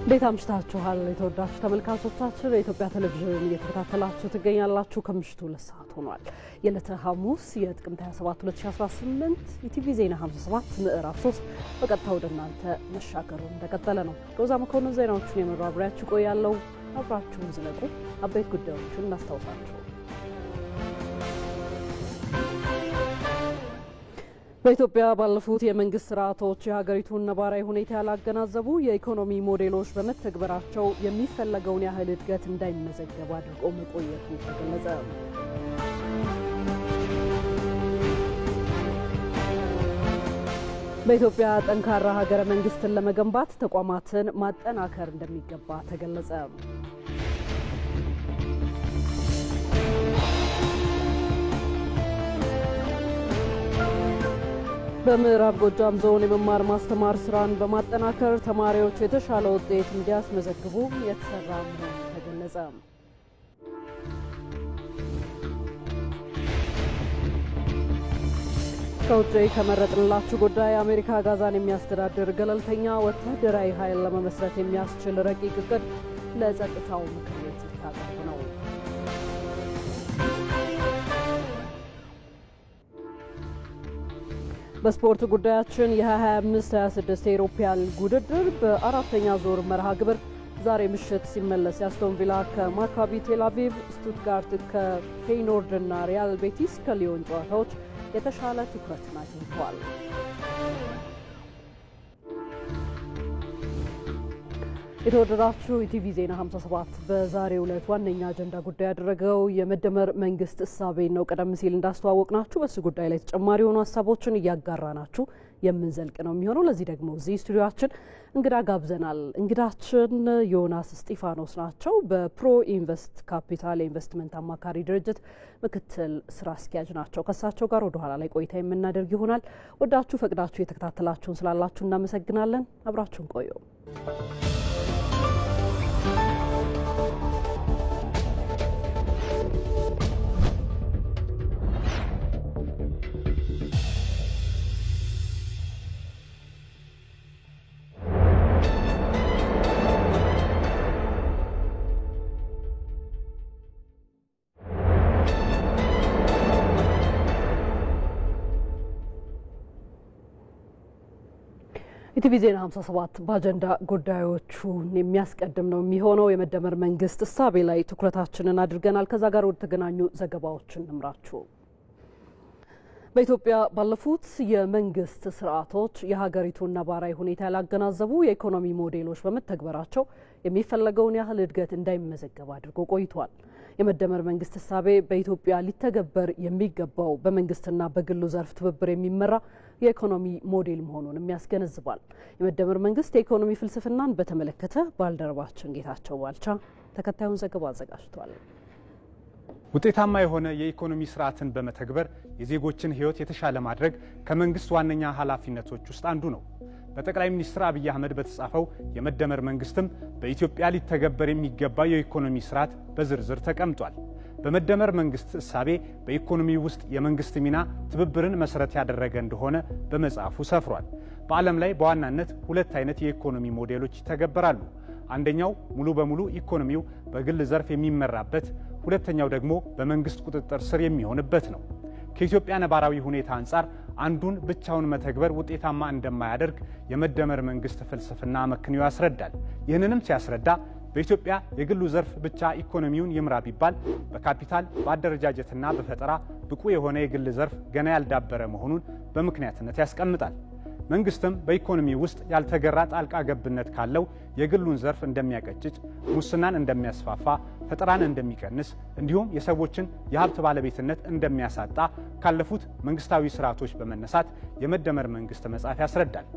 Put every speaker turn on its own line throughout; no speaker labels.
እንዴት አምሽታችኋል የተወዳችሁ ተመልካቾቻችን የኢትዮጵያ ቴሌቪዥን እየተከታተላችሁ ትገኛላችሁ ከምሽቱ 2 ሰዓት ሆኗል የዕለተ ሐሙስ የጥቅምት 27 2018 ኢቲቪ ዜና 57 ምዕራፍ 3 በቀጥታ ወደ እናንተ መሻገሩን እንደቀጠለ ነው ሮዛ መኮንን ዜናዎቹን የመራው አብራችሁ ቆያለሁ አብራችሁን ዝለቁ አበይት ጉዳዮችን እናስታውሳችሁ በኢትዮጵያ ባለፉት የመንግስት ስርዓቶች የሀገሪቱን ነባራዊ ሁኔታ ያላገናዘቡ የኢኮኖሚ ሞዴሎች በመተግበራቸው የሚፈለገውን ያህል እድገት እንዳይመዘገብ አድርጎ መቆየቱ ተገለጸ። በኢትዮጵያ ጠንካራ ሀገረ መንግስትን ለመገንባት ተቋማትን ማጠናከር እንደሚገባ ተገለጸ። በምዕራብ ጎጃም ዞን የመማር ማስተማር ስራን በማጠናከር ተማሪዎች የተሻለ ውጤት እንዲያስመዘግቡ የተሰራ መሆኑ ተገለጸ። ከውጭ ከመረጥንላችሁ ጉዳይ አሜሪካ ጋዛን የሚያስተዳድር ገለልተኛ ወታደራዊ ኃይል ለመመስረት የሚያስችል ረቂቅ እቅድ ለጸጥታው ምክር ቤት ታቀርብ ነው። በስፖርት ጉዳያችን የ2025-26 የኢሮፒያ ሊግ ውድድር በአራተኛ ዙር መርሃ ግብር ዛሬ ምሽት ሲመለስ አስቶን ቪላ ከማካቢ ቴል አቪቭ፣ ስቱትጋርት ከፌይኖርድ እና ሪያል ቤቲስ ከሊዮን ጨዋታዎች የተሻለ ትኩረትን አግኝተዋል። የተወደዳችሁ ኢቲቪ ዜና 57 በዛሬው ዕለት ዋነኛ አጀንዳ ጉዳይ ያደረገው የመደመር መንግስት እሳቤ ነው። ቀደም ሲል እንዳስተዋወቅናችሁ በሱ ጉዳይ ላይ ተጨማሪ የሆኑ ሀሳቦችን እያጋራናችሁ የምንዘልቅ ነው የሚሆነው። ለዚህ ደግሞ እዚህ ስቱዲዮአችን እንግዳ ጋብዘናል። እንግዳችን ዮናስ እስጢፋኖስ ናቸው። በፕሮ ኢንቨስት ካፒታል ኢንቨስትመንት አማካሪ ድርጅት ምክትል ስራ አስኪያጅ ናቸው። ከሳቸው ጋር ወደ ኋላ ላይ ቆይታ የምናደርግ ይሆናል። ወዳችሁ ፈቅዳችሁ የተከታተላችሁን ስላላችሁ እናመሰግናለን። አብራችሁን ቆዩ። ኢቲቪ ዜና 57 በአጀንዳ ጉዳዮቹን የሚያስቀድም ነው የሚሆነው። የመደመር መንግስት እሳቤ ላይ ትኩረታችንን አድርገናል። ከዛ ጋር ወደ ተገናኙ ዘገባዎችን እንምራችሁ። በኢትዮጵያ ባለፉት የመንግስት ስርዓቶች የሀገሪቱን ነባራዊ ሁኔታ ያላገናዘቡ የኢኮኖሚ ሞዴሎች በመተግበራቸው የሚፈለገውን ያህል እድገት እንዳይመዘገብ አድርጎ ቆይቷል። የመደመር መንግስት እሳቤ በኢትዮጵያ ሊተገበር የሚገባው በመንግስትና በግሉ ዘርፍ ትብብር የሚመራ የኢኮኖሚ ሞዴል መሆኑን የሚያስገነዝባል። የመደመር መንግስት የኢኮኖሚ ፍልስፍናን በተመለከተ ባልደረባችን ጌታቸው ባልቻ ተከታዩን ዘገባ አዘጋጅቷል።
ውጤታማ የሆነ የኢኮኖሚ ስርዓትን በመተግበር የዜጎችን ህይወት የተሻለ ማድረግ ከመንግስት ዋነኛ ኃላፊነቶች ውስጥ አንዱ ነው። በጠቅላይ ሚኒስትር አብይ አህመድ በተጻፈው የመደመር መንግስትም በኢትዮጵያ ሊተገበር የሚገባ የኢኮኖሚ ስርዓት በዝርዝር ተቀምጧል። በመደመር መንግስት እሳቤ በኢኮኖሚ ውስጥ የመንግስት ሚና ትብብርን መሰረት ያደረገ እንደሆነ በመጽሐፉ ሰፍሯል። በዓለም ላይ በዋናነት ሁለት አይነት የኢኮኖሚ ሞዴሎች ይተገበራሉ። አንደኛው ሙሉ በሙሉ ኢኮኖሚው በግል ዘርፍ የሚመራበት፣ ሁለተኛው ደግሞ በመንግስት ቁጥጥር ስር የሚሆንበት ነው። ከኢትዮጵያ ነባራዊ ሁኔታ አንጻር አንዱን ብቻውን መተግበር ውጤታማ እንደማያደርግ የመደመር መንግስት ፍልስፍና መክንዮ ያስረዳል። ይህንንም ሲያስረዳ በኢትዮጵያ የግሉ ዘርፍ ብቻ ኢኮኖሚውን ይምራ ቢባል በካፒታል በአደረጃጀትና በፈጠራ ብቁ የሆነ የግል ዘርፍ ገና ያልዳበረ መሆኑን በምክንያትነት ያስቀምጣል። መንግስትም በኢኮኖሚ ውስጥ ያልተገራ ጣልቃ ገብነት ካለው የግሉን ዘርፍ እንደሚያቀጭጭ፣ ሙስናን እንደሚያስፋፋ፣ ፈጠራን እንደሚቀንስ እንዲሁም የሰዎችን የሀብት ባለቤትነት እንደሚያሳጣ ካለፉት መንግስታዊ ስርዓቶች በመነሳት የመደመር መንግስት መጽሐፍ ያስረዳል።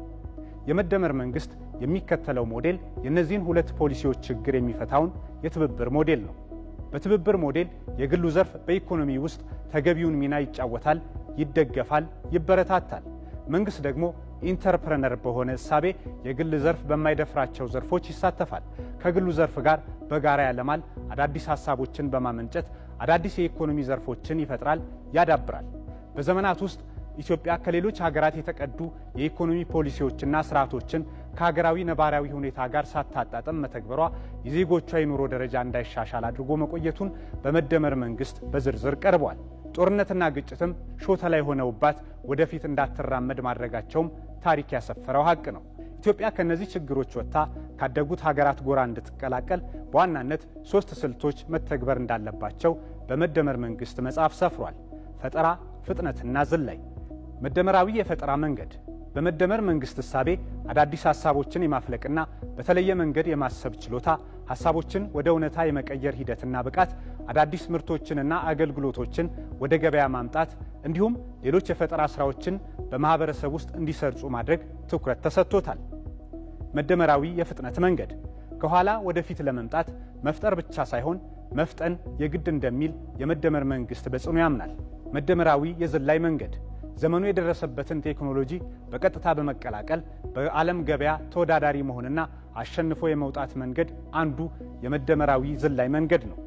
የመደመር መንግስት የሚከተለው ሞዴል የእነዚህን ሁለት ፖሊሲዎች ችግር የሚፈታውን የትብብር ሞዴል ነው። በትብብር ሞዴል የግሉ ዘርፍ በኢኮኖሚ ውስጥ ተገቢውን ሚና ይጫወታል፣ ይደገፋል፣ ይበረታታል። መንግስት ደግሞ ኢንተርፕረነር በሆነ እሳቤ የግል ዘርፍ በማይደፍራቸው ዘርፎች ይሳተፋል። ከግሉ ዘርፍ ጋር በጋራ ያለማል፣ አዳዲስ ሀሳቦችን በማመንጨት አዳዲስ የኢኮኖሚ ዘርፎችን ይፈጥራል፣ ያዳብራል። በዘመናት ውስጥ ኢትዮጵያ ከሌሎች ሀገራት የተቀዱ የኢኮኖሚ ፖሊሲዎችና ስርዓቶችን ከሀገራዊ ነባራዊ ሁኔታ ጋር ሳታጣጥም መተግበሯ የዜጎቿ የኑሮ ደረጃ እንዳይሻሻል አድርጎ መቆየቱን በመደመር መንግስት በዝርዝር ቀርቧል። ጦርነትና ግጭትም ሾተ ላይ ሆነውባት ወደፊት እንዳትራመድ ማድረጋቸውም ታሪክ ያሰፈረው ሀቅ ነው። ኢትዮጵያ ከነዚህ ችግሮች ወጥታ ካደጉት ሀገራት ጎራ እንድትቀላቀል በዋናነት 3 ስልቶች መተግበር እንዳለባቸው በመደመር መንግስት መጽሐፍ ሰፍሯል። ፈጠራ፣ ፍጥነትና ዝላይ። መደመራዊ የፈጠራ መንገድ በመደመር መንግስት እሳቤ አዳዲስ ሐሳቦችን የማፍለቅና በተለየ መንገድ የማሰብ ችሎታ፣ ሐሳቦችን ወደ እውነታ የመቀየር ሂደትና ብቃት፣ አዳዲስ ምርቶችንና አገልግሎቶችን ወደ ገበያ ማምጣት እንዲሁም ሌሎች የፈጠራ ስራዎችን በማህበረሰብ ውስጥ እንዲሰርጹ ማድረግ ትኩረት ተሰጥቶታል። መደመራዊ የፍጥነት መንገድ ከኋላ ወደፊት ለመምጣት መፍጠር ብቻ ሳይሆን መፍጠን የግድ እንደሚል የመደመር መንግስት በጽኑ ያምናል። መደመራዊ የዝላይ መንገድ ዘመኑ የደረሰበትን ቴክኖሎጂ በቀጥታ በመቀላቀል በዓለም ገበያ ተወዳዳሪ መሆንና አሸንፎ የመውጣት መንገድ አንዱ የመደመራዊ ዝላይ መንገድ ነው።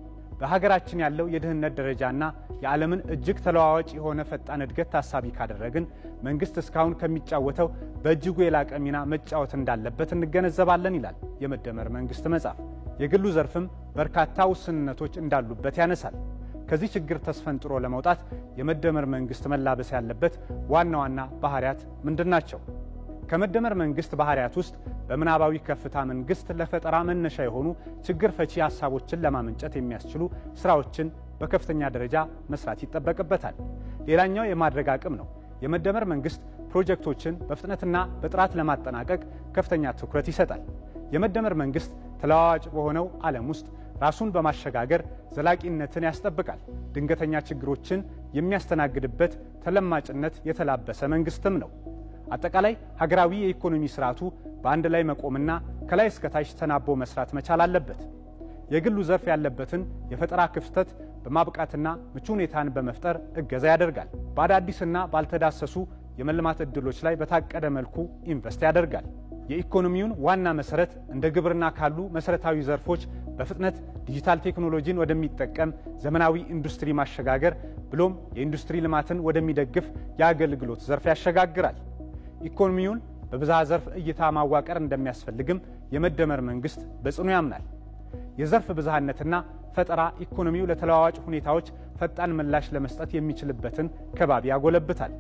በሀገራችን ያለው የድህነት ደረጃና የዓለምን እጅግ ተለዋዋጭ የሆነ ፈጣን እድገት ታሳቢ ካደረግን መንግስት እስካሁን ከሚጫወተው በእጅጉ የላቀ ሚና መጫወት እንዳለበት እንገነዘባለን ይላል የመደመር መንግስት መጽሐፍ። የግሉ ዘርፍም በርካታ ውስንነቶች እንዳሉበት ያነሳል። ከዚህ ችግር ተስፈንጥሮ ለመውጣት የመደመር መንግስት መላበስ ያለበት ዋና ዋና ባህሪያት ምንድናቸው? ከመደመር መንግስት ባህሪያት ውስጥ በምናባዊ ከፍታ መንግስት ለፈጠራ መነሻ የሆኑ ችግር ፈቺ ሐሳቦችን ለማመንጨት የሚያስችሉ ስራዎችን በከፍተኛ ደረጃ መስራት ይጠበቅበታል። ሌላኛው የማድረግ አቅም ነው። የመደመር መንግስት ፕሮጀክቶችን በፍጥነትና በጥራት ለማጠናቀቅ ከፍተኛ ትኩረት ይሰጣል። የመደመር መንግስት ተለዋዋጭ በሆነው ዓለም ውስጥ ራሱን በማሸጋገር ዘላቂነትን ያስጠብቃል። ድንገተኛ ችግሮችን የሚያስተናግድበት ተለማጭነት የተላበሰ መንግስትም ነው። አጠቃላይ ሀገራዊ የኢኮኖሚ ስርዓቱ በአንድ ላይ መቆምና ከላይ እስከ ታች ተናቦ መስራት መቻል አለበት። የግሉ ዘርፍ ያለበትን የፈጠራ ክፍተት በማብቃትና ምቹ ሁኔታን በመፍጠር እገዛ ያደርጋል። በአዳዲስና ባልተዳሰሱ የመልማት ዕድሎች ላይ በታቀደ መልኩ ኢንቨስት ያደርጋል። የኢኮኖሚውን ዋና መሰረት እንደ ግብርና ካሉ መሰረታዊ ዘርፎች በፍጥነት ዲጂታል ቴክኖሎጂን ወደሚጠቀም ዘመናዊ ኢንዱስትሪ ማሸጋገር ብሎም የኢንዱስትሪ ልማትን ወደሚደግፍ የአገልግሎት ዘርፍ ያሸጋግራል። ኢኮኖሚውን በብዝሃ ዘርፍ እይታ ማዋቀር እንደሚያስፈልግም የመደመር መንግስት በጽኑ ያምናል። የዘርፍ ብዝሃነትና ፈጠራ ኢኮኖሚው ለተለዋዋጭ ሁኔታዎች ፈጣን ምላሽ ለመስጠት የሚችልበትን ከባቢ ያጎለብታል።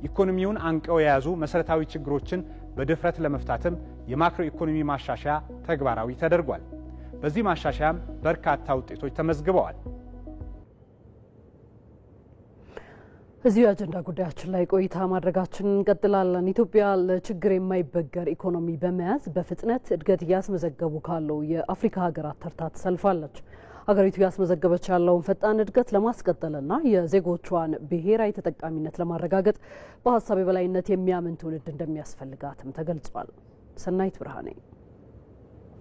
ኢኮኖሚውን አንቀው የያዙ መሰረታዊ ችግሮችን በድፍረት ለመፍታትም የማክሮ ኢኮኖሚ ማሻሻያ ተግባራዊ ተደርጓል። በዚህ ማሻሻያም በርካታ ውጤቶች ተመዝግበዋል።
እዚሁ አጀንዳ ጉዳያችን ላይ ቆይታ ማድረጋችንን እንቀጥላለን። ኢትዮጵያ ለችግር የማይበገር ኢኮኖሚ በመያዝ በፍጥነት እድገት እያስመዘገቡ ካለው የአፍሪካ ሀገራት ተርታ ተሰልፋለች። ሀገሪቱ ያስመዘገበች ያለውን ፈጣን እድገት ለማስቀጠልና የዜጎቿን ብሔራዊ ተጠቃሚነት ለማረጋገጥ በሀሳብ የበላይነት የሚያምን ትውልድ እንደሚያስፈልጋትም ተገልጿል። ሰናይት ብርሃኔ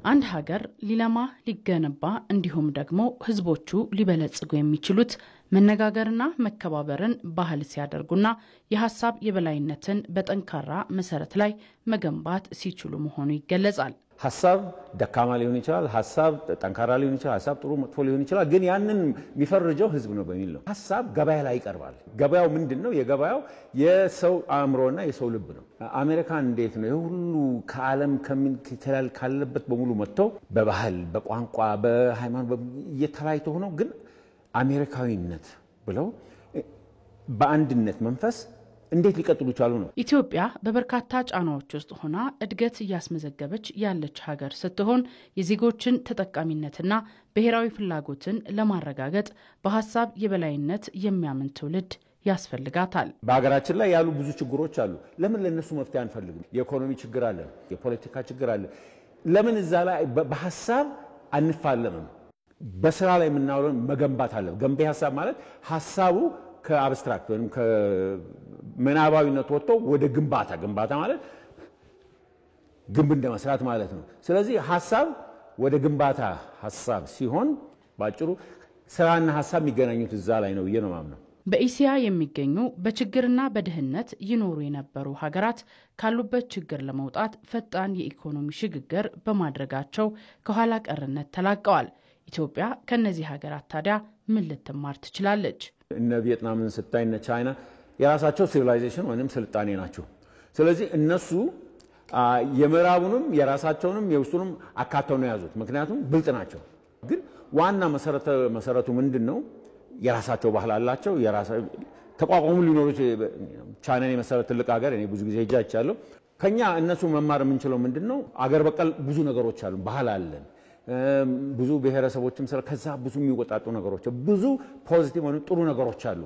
አንድ ሀገር ሊለማ ሊገነባ እንዲሁም ደግሞ ህዝቦቹ ሊበለጽጉ የሚችሉት መነጋገርና መከባበርን ባህል ሲያደርጉና የሀሳብ የበላይነትን በጠንካራ መሰረት ላይ መገንባት ሲችሉ መሆኑ ይገለጻል።
ሀሳብ ደካማ ሊሆን ይችላል፣ ሀሳብ ጠንካራ ሊሆን ይችላል፣ ሀሳብ ጥሩ መጥፎ ሊሆን ይችላል። ግን ያንን የሚፈርጀው ህዝብ ነው በሚል ነው። ሀሳብ ገበያ ላይ ይቀርባል። ገበያው ምንድነው? የገበያው የሰው አእምሮና የሰው ልብ ነው። አሜሪካን እንዴት ነው ሁሉ ከዓለም ካለበት በሙሉ መጥተው በባህል፣ በቋንቋ፣ በሃይማኖት እየተለያይቶ ሆነው ግን አሜሪካዊነት ብለው በአንድነት መንፈስ እንዴት ሊቀጥሉ ቻሉ ነው።
ኢትዮጵያ በበርካታ ጫናዎች ውስጥ ሆና እድገት እያስመዘገበች ያለች ሀገር ስትሆን የዜጎችን ተጠቃሚነትና ብሔራዊ ፍላጎትን ለማረጋገጥ በሀሳብ የበላይነት የሚያምን ትውልድ ያስፈልጋታል።
በሀገራችን ላይ ያሉ ብዙ ችግሮች አሉ። ለምን ለነሱ መፍትሄ አንፈልግም? የኢኮኖሚ ችግር አለ፣ የፖለቲካ ችግር አለ። ለምን እዛ ላይ በሀሳብ አንፋለምም? በስራ ላይ የምናውለው መገንባት አለ። ገንቢ ሀሳብ ማለት ሀሳቡ ከአብስትራክት ወይም ከመናባዊነት ወጥቶ ወደ ግንባታ ማለት ግንብ እንደመስራት ማለት ነው። ስለዚህ ሀሳብ ወደ ግንባታ ሀሳብ ሲሆን ባጭሩ ስራና ሀሳብ የሚገናኙት እዛ ላይ ነው ብዬ ነው የማምነው።
በኢሲያ የሚገኙ በችግርና በድህነት ይኖሩ የነበሩ ሀገራት ካሉበት ችግር ለመውጣት ፈጣን የኢኮኖሚ ሽግግር በማድረጋቸው ከኋላ ቀርነት ተላቀዋል። ኢትዮጵያ ከነዚህ ሀገራት ታዲያ ምን ልትማር ትችላለች?
እነ ቪየትናምን ስታይ እነ ቻይና የራሳቸው ሲቪላይዜሽን ወይንም ስልጣኔ ናቸው። ስለዚህ እነሱ የምዕራቡንም የራሳቸውንም የውስጡንም አካተው ነው ያዙት። ምክንያቱም ብልጥ ናቸው። ግን ዋና መሰረቱ ምንድነው? የራሳቸው ባህል አላቸው። ተቋቋሙ ሊኖሩ ቻይናን የመሰለ ትልቅ ሀገር እኔ ብዙ ጊዜ ሄጄ አይቻለሁ። ከኛ እነሱ መማር የምንችለው ምንድነው? አገር በቀል ብዙ ነገሮች አሉ። ባህል አለን። ብዙ ብሔረሰቦችም ከዛ ብዙ የሚወጣጡ ነገሮች ብዙ ፖዚቲቭ ሆነ ጥሩ ነገሮች አሉ።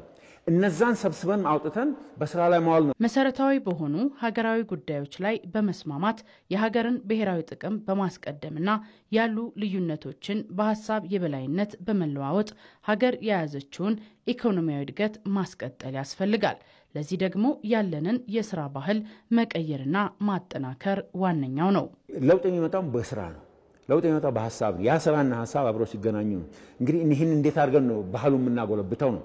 እነዛን ሰብስበን አውጥተን በስራ ላይ ማዋል ነው።
መሰረታዊ በሆኑ ሀገራዊ ጉዳዮች ላይ በመስማማት የሀገርን ብሔራዊ ጥቅም በማስቀደምና ያሉ ልዩነቶችን በሀሳብ የበላይነት በመለዋወጥ ሀገር የያዘችውን ኢኮኖሚያዊ እድገት ማስቀጠል ያስፈልጋል። ለዚህ ደግሞ ያለንን የስራ ባህል መቀየርና ማጠናከር ዋነኛው ነው።
ለውጥ የሚመጣው በስራ ነው። ለውጥ የሚመጣው በሐሳብ ያ ስራና ሐሳብ አብረው ሲገናኙ ነው። እንግዲህ ይህን እንዴት አድርገን ነው ባህሉን የምናጎለብተው ነው።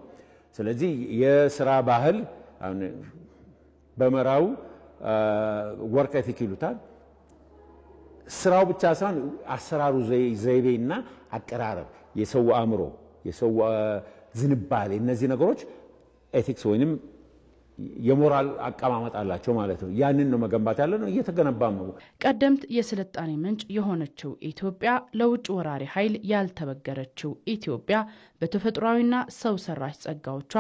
ስለዚህ የስራ ባህል በመራው ወርክ ኤቲክ ይሉታል። ስራው ብቻ ሳይሆን አሰራሩ ዘይቤና አቀራረብ፣ የሰው አእምሮ፣ የሰው ዝንባሌ እነዚህ ነገሮች ኤቲክስ ወይንም የሞራል አቀማመጥ አላቸው ማለት ነው። ያንን ነው መገንባት ያለ ነው። እየተገነባም ነው።
ቀደምት የስልጣኔ ምንጭ የሆነችው ኢትዮጵያ ለውጭ ወራሪ ኃይል ያልተበገረችው ኢትዮጵያ በተፈጥሯዊና ሰው ሰራሽ ጸጋዎቿ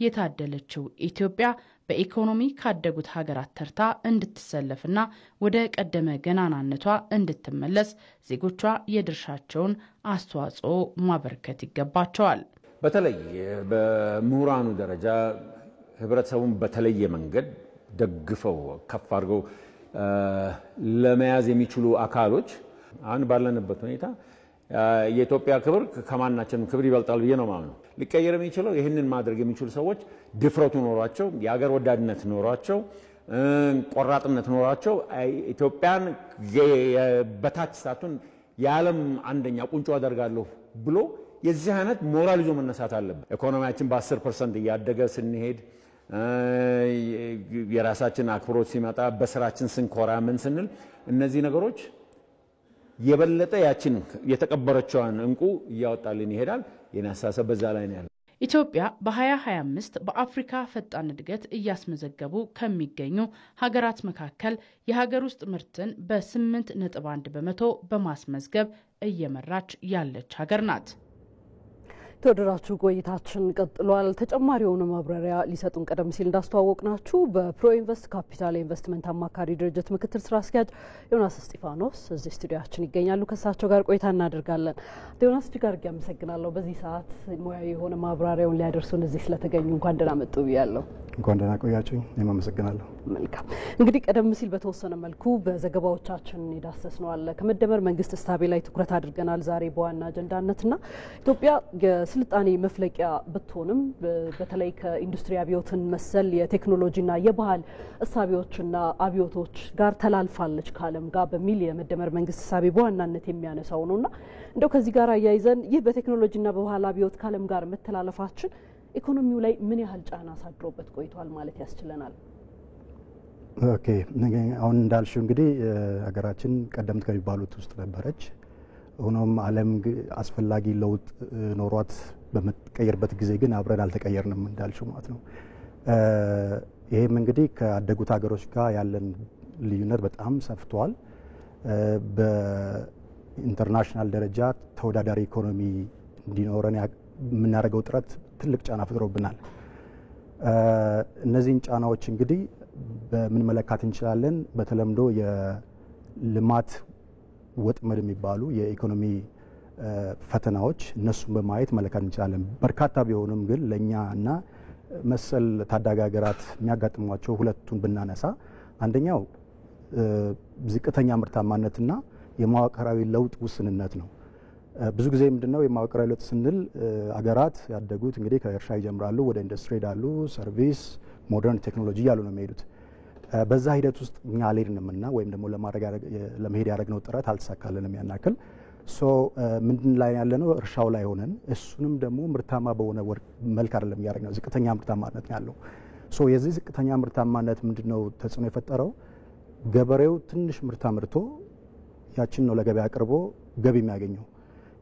የታደለችው ኢትዮጵያ በኢኮኖሚ ካደጉት ሀገራት ተርታ እንድትሰለፍና ወደ ቀደመ ገናናነቷ እንድትመለስ ዜጎቿ የድርሻቸውን አስተዋጽኦ ማበርከት ይገባቸዋል።
በተለይ በምሁራኑ ደረጃ ህብረተሰቡን በተለየ መንገድ ደግፈው ከፍ አድርገው ለመያዝ የሚችሉ አካሎች አሁን ባለንበት ሁኔታ የኢትዮጵያ ክብር ከማናችንም ክብር ይበልጣል ብዬ ነው ማምነው። ሊቀየር የሚችለው ይህንን ማድረግ የሚችሉ ሰዎች ድፍረቱ ኖሯቸው፣ የሀገር ወዳድነት ኖሯቸው፣ ቆራጥነት ኖሯቸው ኢትዮጵያን በታች ሳቱን የዓለም አንደኛ ቁንጮ አደርጋለሁ ብሎ የዚህ አይነት ሞራል ይዞ መነሳት አለበት። ኢኮኖሚያችን በ10% እያደገ ስንሄድ የራሳችን አክብሮት ሲመጣ በስራችን ስንኮራ ምን ስንል እነዚህ ነገሮች የበለጠ ያችን የተቀበረችዋን እንቁ እያወጣልን ይሄዳል። የናሳሰብ በዛ ላይ ነው ያለው።
ኢትዮጵያ በ2025 በአፍሪካ ፈጣን እድገት እያስመዘገቡ ከሚገኙ ሀገራት መካከል የሀገር ውስጥ ምርትን በ8.1 በመቶ በማስመዝገብ እየመራች ያለች ሀገር ናት።
ተወደዳችሁ ቆይታችን ቀጥሏል። ተጨማሪ የሆነ ማብራሪያ ሊሰጡን ቀደም ሲል እንዳስተዋወቅናችሁ በፕሮ ኢንቨስት ካፒታል ኢንቨስትመንት አማካሪ ድርጅት ምክትል ስራ አስኪያጅ ዮናስ እስጢፋኖስ እዚህ ስቱዲዮአችን ይገኛሉ። ከሳቸው ጋር ቆይታ እናደርጋለን። ዮናስ እጅግ አድርጌ አመሰግናለሁ። በዚህ ሰዓት ሙያዊ የሆነ ማብራሪያውን ሊያደርሱን እዚህ ስለተገኙ እንኳን ደህና መጡ ብያለሁ።
እንኳን ደህና ቆያችሁኝ። እኔም አመሰግናለሁ።
መልካም። እንግዲህ ቀደም ሲል በተወሰነ መልኩ በዘገባዎቻችን የዳሰስነው አለ ከመደመር መንግስት እሳቤ ላይ ትኩረት አድርገናል ዛሬ በዋና አጀንዳነትና ኢትዮጵያ የስልጣኔ መፍለቂያ ብትሆንም በተለይ ከኢንዱስትሪ አብዮትን መሰል የቴክኖሎጂና የባህል እሳቤዎችና አብዮቶች ጋር ተላልፋለች ከዓለም ጋር በሚል የመደመር መንግስት እሳቤ በዋናነት የሚያነሳው ነውና እንደው ከዚህ ጋር አያይዘን ይህ በቴክኖሎጂና በባህል አብዮት ከዓለም ጋር መተላለፋችን ኢኮኖሚው ላይ ምን ያህል ጫና አሳድሮበት ቆይቷል ማለት ያስችለናል?
ኦኬ፣ አሁን እንዳልሽው እንግዲህ ሀገራችን ቀደምት ከሚባሉት ውስጥ ነበረች። ሆኖም ዓለም አስፈላጊ ለውጥ ኖሯት በመቀየርበት ጊዜ ግን አብረን አልተቀየርንም እንዳልሽው ማለት ነው። ይሄም እንግዲህ ከአደጉት ሀገሮች ጋር ያለን ልዩነት በጣም ሰፍቷል። በኢንተርናሽናል ደረጃ ተወዳዳሪ ኢኮኖሚ እንዲኖረን የምናደርገው ጥረት ትልቅ ጫና ፈጥሮብናል። እነዚህን ጫናዎች እንግዲህ በምን መለካት እንችላለን? በተለምዶ የልማት ወጥመድ የሚባሉ የኢኮኖሚ ፈተናዎች እነሱን በማየት መለካት እንችላለን። በርካታ ቢሆኑም ግን ለእኛ እና መሰል ታዳጊ ሀገራት የሚያጋጥሟቸው ሁለቱን ብናነሳ አንደኛው ዝቅተኛ ምርታማነትና የመዋቅራዊ ለውጥ ውስንነት ነው። ብዙ ጊዜ ምንድነው የመዋቅራዊ ለውጥ ስንል አገራት ያደጉት እንግዲህ ከእርሻ ይጀምራሉ፣ ወደ ኢንዱስትሪ ሄዳሉ፣ ሰርቪስ፣ ሞደርን ቴክኖሎጂ እያሉ ነው የሚሄዱት። በዛ ሂደት ውስጥ እኛ አልሄድንምና ወይም ደግሞ ለመሄድ ያደረግነው ጥረት አልተሳካልንም ያናክል። ምንድን ላይ ያለነው እርሻው ላይ ሆነን እሱንም ደግሞ ምርታማ በሆነ መልክ አይደለም ያደረግነው፣ ዝቅተኛ ምርታማነት ያለው። የዚህ ዝቅተኛ ምርታማነት ምንድነው ተጽዕኖ የፈጠረው? ገበሬው ትንሽ ምርት አምርቶ ያችን ነው ለገበያ አቅርቦ ገቢ የሚያገኘው።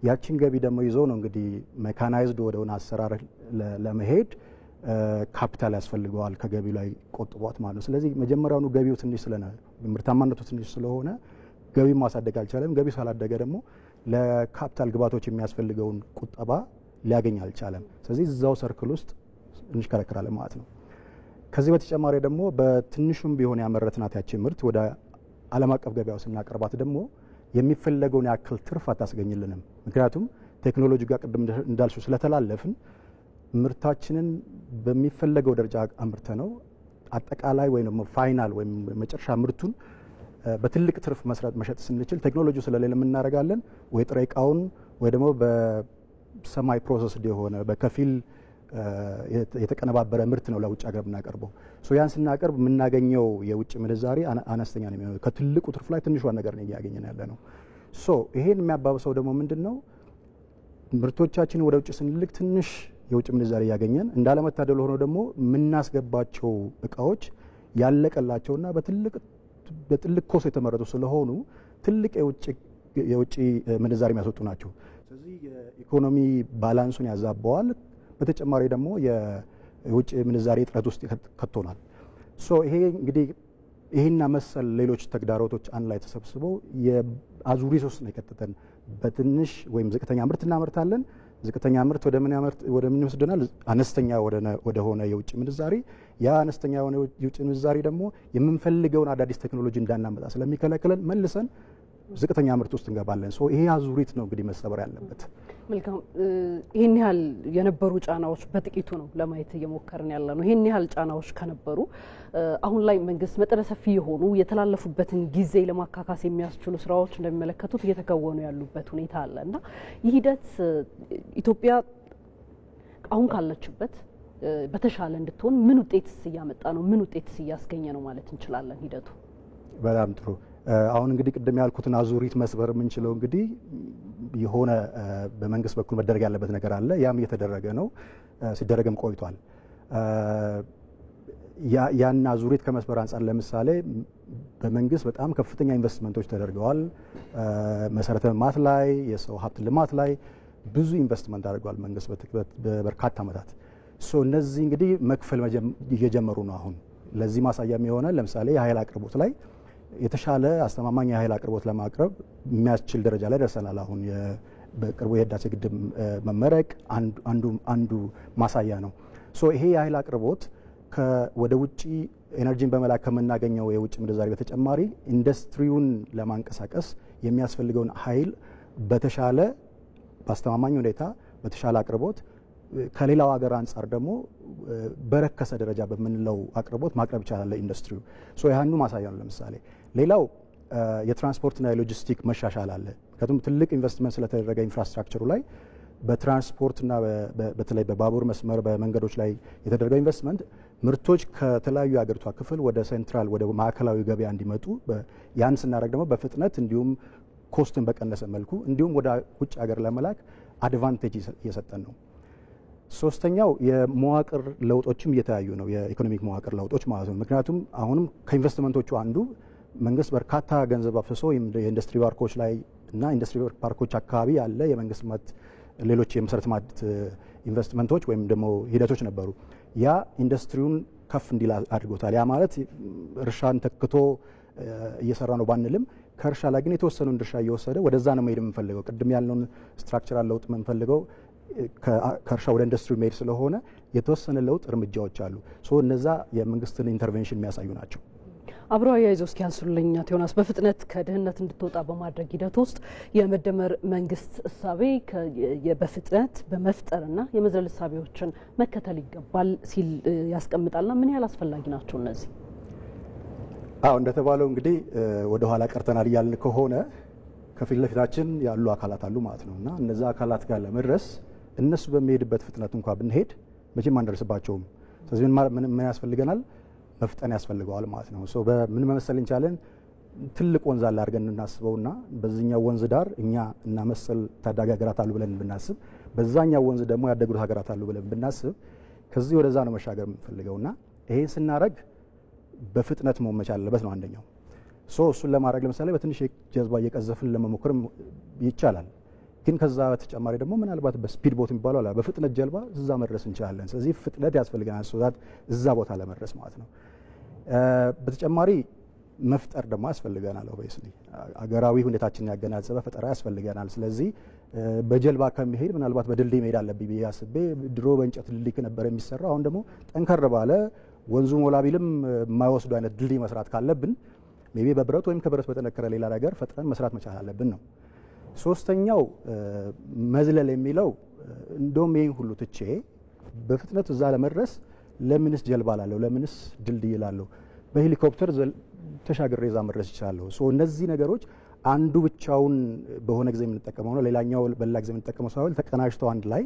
ያችን ገቢ ደግሞ ይዞ ነው እንግዲህ ሜካናይዝድ ወደሆነ አሰራር ለመሄድ ካፒታል ያስፈልገዋል ከገቢው ላይ ቆጥቧት ማለት ነው። ስለዚህ መጀመሪያውኑ ገቢው ትንሽ ምርታማነቱ ትንሽ ስለሆነ ገቢው ማሳደግ አልቻለም። ገቢው ሳላደገ ደግሞ ለካፒታል ግባቶች የሚያስፈልገውን ቁጠባ ሊያገኝ አልቻለም። ስለዚህ እዛው ሰርክል ውስጥ እንሽከረከራለን ማለት ነው። ከዚህ በተጨማሪ ደግሞ በትንሹም ቢሆን ያመረትናት ያቺ ምርት ወደ ዓለም አቀፍ ገበያው ስናቀርባት ደግሞ የሚፈለገውን ያክል ትርፍ አታስገኝልንም። ምክንያቱም ቴክኖሎጂ ጋር ቅድም እንዳልሽው ስለተላለፍን ምርታችንን በሚፈለገው ደረጃ አምርተ ነው አጠቃላይ ወይም ደግሞ ፋይናል ወይም መጨረሻ ምርቱን በትልቅ ትርፍ መሸጥ ስንችል ቴክኖሎጂው ስለሌለ የምናደርጋለን ወይ ጥሬ ዕቃውን ወይ ደግሞ በሰማይ ፕሮሰስ የሆነ በከፊል የተቀነባበረ ምርት ነው ለውጭ ሀገር የምናቀርበው። ያን ስናቀርብ የምናገኘው የውጭ ምንዛሪ አነስተኛ ነው የሚሆነው። ከትልቁ ትርፍ ላይ ትንሿን ነገር ነው እያገኘን ያለ ነው። ይሄን የሚያባብሰው ደግሞ ምንድን ነው? ምርቶቻችን ወደ ውጭ ስንልክ ትንሽ የውጭ ምንዛሪ እያገኘን እንዳለመታደል ሆኖ ደግሞ የምናስገባቸው እቃዎች ያለቀላቸውና በትልቅ ኮስ የተመረጡ ስለሆኑ ትልቅ የውጭ ምንዛሪ የሚያስወጡ ናቸው። ስለዚህ የኢኮኖሚ ባላንሱን ያዛባዋል። በተጨማሪ ደግሞ የውጭ ምንዛሪ እጥረት ውስጥ ከቶናል። ይሄ እንግዲህ ይህና መሰል ሌሎች ተግዳሮቶች አንድ ላይ ተሰብስበው የአዙሪት ውስጥ ነው የከተተን። በትንሽ ወይም ዝቅተኛ ምርት እናመርታለን። ዝቅተኛ ምርት ወደ ምን ይወስደናል? አነስተኛ ወደ ሆነ የውጭ ምንዛሪ። ያ አነስተኛ የሆነ የውጭ ምንዛሪ ደግሞ የምንፈልገውን አዳዲስ ቴክኖሎጂ እንዳናመጣ ስለሚከለክለን መልሰን ዝቅተኛ ምርት ውስጥ እንገባለን። ይሄ አዙሪት ነው እንግዲህ መሰበር ያለበት።
መልካም። ይህን ያህል የነበሩ ጫናዎች በጥቂቱ ነው ለማየት እየሞከርን ያለ ነው። ይህን ያህል ጫናዎች ከነበሩ አሁን ላይ መንግስት መጠነ ሰፊ የሆኑ የተላለፉበትን ጊዜ ለማካካስ የሚያስችሉ ስራዎች እንደሚመለከቱት እየተከወኑ ያሉበት ሁኔታ አለ እና ይህ ሂደት ኢትዮጵያ አሁን ካለችበት በተሻለ እንድትሆን ምን ውጤትስ እያመጣ ነው? ምን ውጤትስ እያስገኘ ነው ማለት እንችላለን ሂደቱ?
በጣም ጥሩ። አሁን እንግዲህ ቅድም ያልኩትን አዙሪት መስበር የምንችለው እንግዲህ የሆነ በመንግስት በኩል መደረግ ያለበት ነገር አለ። ያም እየተደረገ ነው፣ ሲደረግም ቆይቷል። ያን አዙሪት ከመስበር አንጻር ለምሳሌ በመንግስት በጣም ከፍተኛ ኢንቨስትመንቶች ተደርገዋል። መሰረተ ልማት ላይ፣ የሰው ሀብት ልማት ላይ ብዙ ኢንቨስትመንት አድርጓል መንግስት በበርካታ ዓመታት። እነዚህ እንግዲህ መክፈል እየጀመሩ ነው አሁን። ለዚህ ማሳያ የሆነ ለምሳሌ የኃይል አቅርቦት ላይ የተሻለ አስተማማኝ የኃይል አቅርቦት ለማቅረብ የሚያስችል ደረጃ ላይ ደርሰናል። አሁን በቅርቡ የህዳሴ ግድብ መመረቅ አንዱ ማሳያ ነው። ይሄ የኃይል አቅርቦት ወደ ውጭ ኤነርጂን በመላክ ከምናገኘው የውጭ ምንዛሪ በተጨማሪ ኢንዱስትሪውን ለማንቀሳቀስ የሚያስፈልገውን ኃይል በተሻለ በአስተማማኝ ሁኔታ በተሻለ አቅርቦት ከሌላው ሀገር አንጻር ደግሞ በረከሰ ደረጃ በምንለው አቅርቦት ማቅረብ ይቻላል ለኢንዱስትሪው። ያንኑ ማሳያ ነው። ለምሳሌ ሌላው የትራንስፖርትና የሎጂስቲክ መሻሻል አለ። ምክንያቱም ትልቅ ኢንቨስትመንት ስለተደረገ ኢንፍራስትራክቸሩ ላይ በትራንስፖርትና በተለይ በባቡር መስመር በመንገዶች ላይ የተደረገው ኢንቨስትመንት ምርቶች ከተለያዩ የሀገሪቷ ክፍል ወደ ሴንትራል ወደ ማዕከላዊ ገበያ እንዲመጡ ያን ስናደርግ ደግሞ በፍጥነት እንዲሁም ኮስትን በቀነሰ መልኩ እንዲሁም ወደ ውጭ ሀገር ለመላክ አድቫንቴጅ እየሰጠን ነው። ሶስተኛው የመዋቅር ለውጦችም እየተያዩ ነው። የኢኮኖሚክ መዋቅር ለውጦች ማለት ነው። ምክንያቱም አሁንም ከኢንቨስትመንቶቹ አንዱ መንግስት በርካታ ገንዘብ አፍስሶ የኢንዱስትሪ ፓርኮች ላይ እና ኢንዱስትሪ ፓርኮች አካባቢ ያለ የመንግስት ልማት ሌሎች የመሰረተ ልማት ኢንቨስትመንቶች ወይም ደግሞ ሂደቶች ነበሩ። ያ ኢንዱስትሪውን ከፍ እንዲል አድርጎታል። ያ ማለት እርሻን ተክቶ እየሰራ ነው ባንልም ከእርሻ ላይ ግን የተወሰነውን ድርሻ እየወሰደ ወደዛ ነው መሄድ የምንፈልገው። ቅድም ያልነውን ስትራክቸራል ለውጥ የምንፈልገው ከእርሻ ወደ ኢንዱስትሪ መሄድ ስለሆነ የተወሰነ ለውጥ እርምጃዎች አሉ። እነዛ የመንግስትን ኢንተርቬንሽን የሚያሳዩ ናቸው።
አብረው አያይዘው እስኪ ያንሱልኝ አቶ ዮናስ፣ በፍጥነት ከድህነት እንድትወጣ በማድረግ ሂደት ውስጥ የመደመር መንግስት እሳቤ በፍጥነት በመፍጠርና የመዝለል እሳቤዎችን መከተል ይገባል ሲል ያስቀምጣልና ምን ያህል አስፈላጊ ናቸው እነዚህ?
እንደተባለው እንግዲህ ወደ ኋላ ቀርተናል እያልን ከሆነ ከፊት ለፊታችን ያሉ አካላት አሉ ማለት ነው እና እነዛ አካላት ጋር ለመድረስ እነሱ በሚሄድበት ፍጥነት እንኳ ብንሄድ መቼም አንደርስባቸውም። ስለዚህ ምን ያስፈልገናል? መፍጠን ያስፈልገዋል ማለት ነው። በምን መመሰል እንቻለን? ትልቅ ወንዝ አለ አድርገን እናስበውና በዚህኛው ወንዝ ዳር እኛ እና መሰል ታዳጊ ሀገራት አሉ ብለን ብናስብ፣ በዛኛው ወንዝ ደግሞ ያደጉት ሀገራት አሉ ብለን ብናስብ ከዚህ ወደዛ ነው መሻገር የምንፈልገውና ይሄን ስናደርግ በፍጥነት መሆን መቻል አለበት ነው አንደኛው። እሱን ለማድረግ ለምሳሌ በትንሽ ጀዝባ እየቀዘፍን ለመሞከር ይቻላል። ግን ከዛ በተጨማሪ ደግሞ ምናልባት በስፒድ ቦት የሚባለው አለ በፍጥነት ጀልባ እዛ መድረስ እንችላለን። ስለዚህ ፍጥነት ያስፈልገናል ሶዛት እዛ ቦታ ለመድረስ ማለት ነው። በተጨማሪ መፍጠር ደግሞ ያስፈልገናል። ኦብቪየስሊ አገራዊ ሁኔታችንን ያገናዘበ ፈጠራ ያስፈልገናል። ስለዚህ በጀልባ ከመሄድ ምናልባት በድልድይ መሄድ አለብኝ ብዬ አስቤ ድሮ በእንጨት ድልድይ ነበር የሚሰራው። አሁን ደግሞ ጠንከር ባለ ወንዙ ሞላቢልም የማይወስዱ አይነት ድልድይ መስራት ካለብን ሜቢ በብረት ወይም ከብረት በተነከረ ሌላ ነገር ፈጥረን መስራት መቻል አለብን ነው። ሶስተኛው መዝለል የሚለው እንደውም ይሄን ሁሉ ትቼ በፍጥነት እዛ ለመድረስ ለምንስ ጀልባ ላለው ለምንስ ድልድይ ላለው በሄሊኮፕተር ተሻግሬ እዛ መድረስ ይችላል። እነዚህ ነገሮች አንዱ ብቻውን በሆነ ጊዜ የምንጠቀመው ነው፣ ሌላኛው በሌላ ጊዜ የምንጠቀመው ሳይሆን ተቀናጅተው አንድ ላይ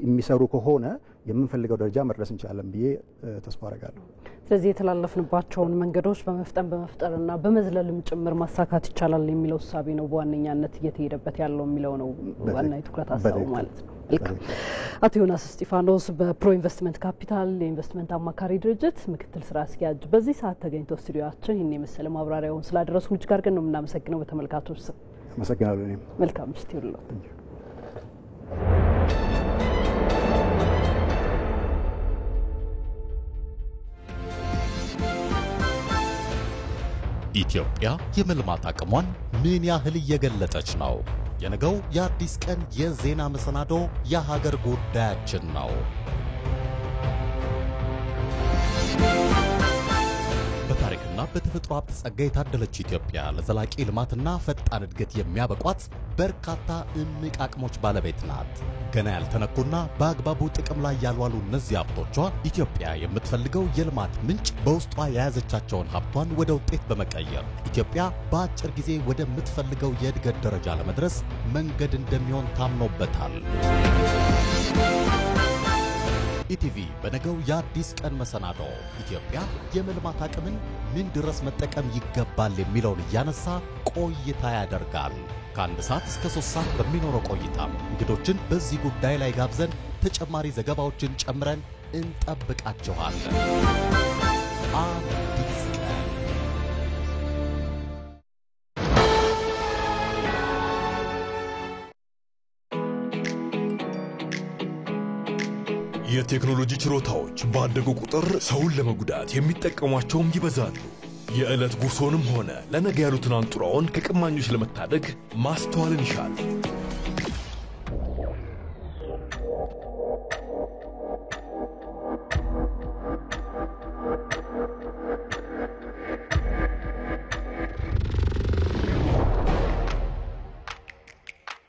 የሚሰሩ ከሆነ የምንፈልገው ደረጃ መድረስ እንችላለን ብዬ ተስፋ አደርጋለሁ።
ስለዚህ የተላለፍንባቸውን መንገዶች በመፍጠርና በመዝለልም ጭምር ማሳካት ይቻላል የሚለው ሐሳብ ነው በዋነኛነት እየተሄደበት ያለው የሚለው ነው ዋና የትኩረት ሐሳቡ ማለት ነው። አቶ ዮናስ እስጢፋኖስ በፕሮ ኢንቨስትመንት ካፒታል የኢንቨስትመንት አማካሪ ድርጅት ምክትል ስራ አስኪያጅ በዚህ ሰዓት ተገኝተው ስቱዲዮአችን ይህን የመሰለ ማብራሪያውን ስላደረሱን እጅግ አድርገን ነው የምናመሰግነው በተመልካቾች ስም።
አመሰግናለሁ። እኔም
መልካም ምሽት ይሁንልዎት።
ኢትዮጵያ የመልማት አቅሟን ምን ያህል እየገለጸች ነው? የነገው የአዲስ ቀን የዜና መሰናዶ የሀገር ጉዳያችን ነው። በታሪክና በተፈጥሮ ሀብት ጸጋ የታደለች ኢትዮጵያ ለዘላቂ ልማትና ፈጣን እድገት የሚያበቋት በርካታ እምቅ አቅሞች ባለቤት ናት። ገና ያልተነኩና በአግባቡ ጥቅም ላይ ያልዋሉ እነዚህ ሀብቶቿ ኢትዮጵያ የምትፈልገው የልማት ምንጭ በውስጧ የያዘቻቸውን ሀብቷን ወደ ውጤት በመቀየር ኢትዮጵያ በአጭር ጊዜ ወደምትፈልገው የእድገት ደረጃ ለመድረስ መንገድ እንደሚሆን ታምኖበታል። ኢቲቪ በነገው የአዲስ ቀን መሰናዶ ኢትዮጵያ የመልማት አቅምን ምን ድረስ መጠቀም ይገባል የሚለውን እያነሳ ቆይታ ያደርጋል። ከአንድ ሰዓት እስከ 3 ሰዓት በሚኖረው ቆይታም እንግዶችን በዚህ ጉዳይ ላይ ጋብዘን ተጨማሪ ዘገባዎችን ጨምረን እንጠብቃችኋለን። አዲስ ቀን
የቴክኖሎጂ ችሮታዎች ባደጉ ቁጥር ሰውን ለመጉዳት የሚጠቀሟቸውም ይበዛሉ። የዕለት ጉርሶንም ሆነ ለነገ ያሉትን አንጡራውን ከቀማኞች ለመታደግ ማስተዋልን ይሻል።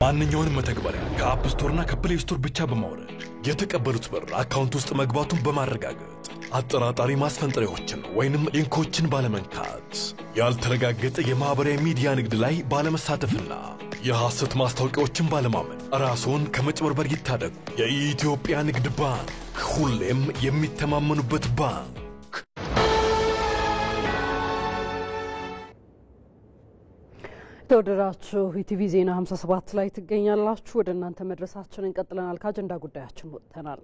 ማንኛውንም መተግበሪያ ከአፕ ስቶርና ከፕሌይ ስቶር ብቻ በማውረድ የተቀበሉት ብር አካውንት ውስጥ መግባቱን በማረጋገጥ አጠራጣሪ ማስፈንጠሪያዎችን ወይንም ሊንኮችን ባለመንካት ያልተረጋገጠ የማህበራዊ ሚዲያ ንግድ ላይ ባለመሳተፍና የሐሰት ማስታወቂያዎችን ባለማመን ራስዎን ከመጭበርበር ይታደጉ። የኢትዮጵያ ንግድ ባንክ ሁሌም የሚተማመኑበት ባንክ።
ተወደዳችሁ ኢቲቪ ዜና 57 ላይ ትገኛላችሁ። ወደ እናንተ መድረሳችንን ቀጥለናል። ከአጀንዳ ጉዳያችን ወጥተናል።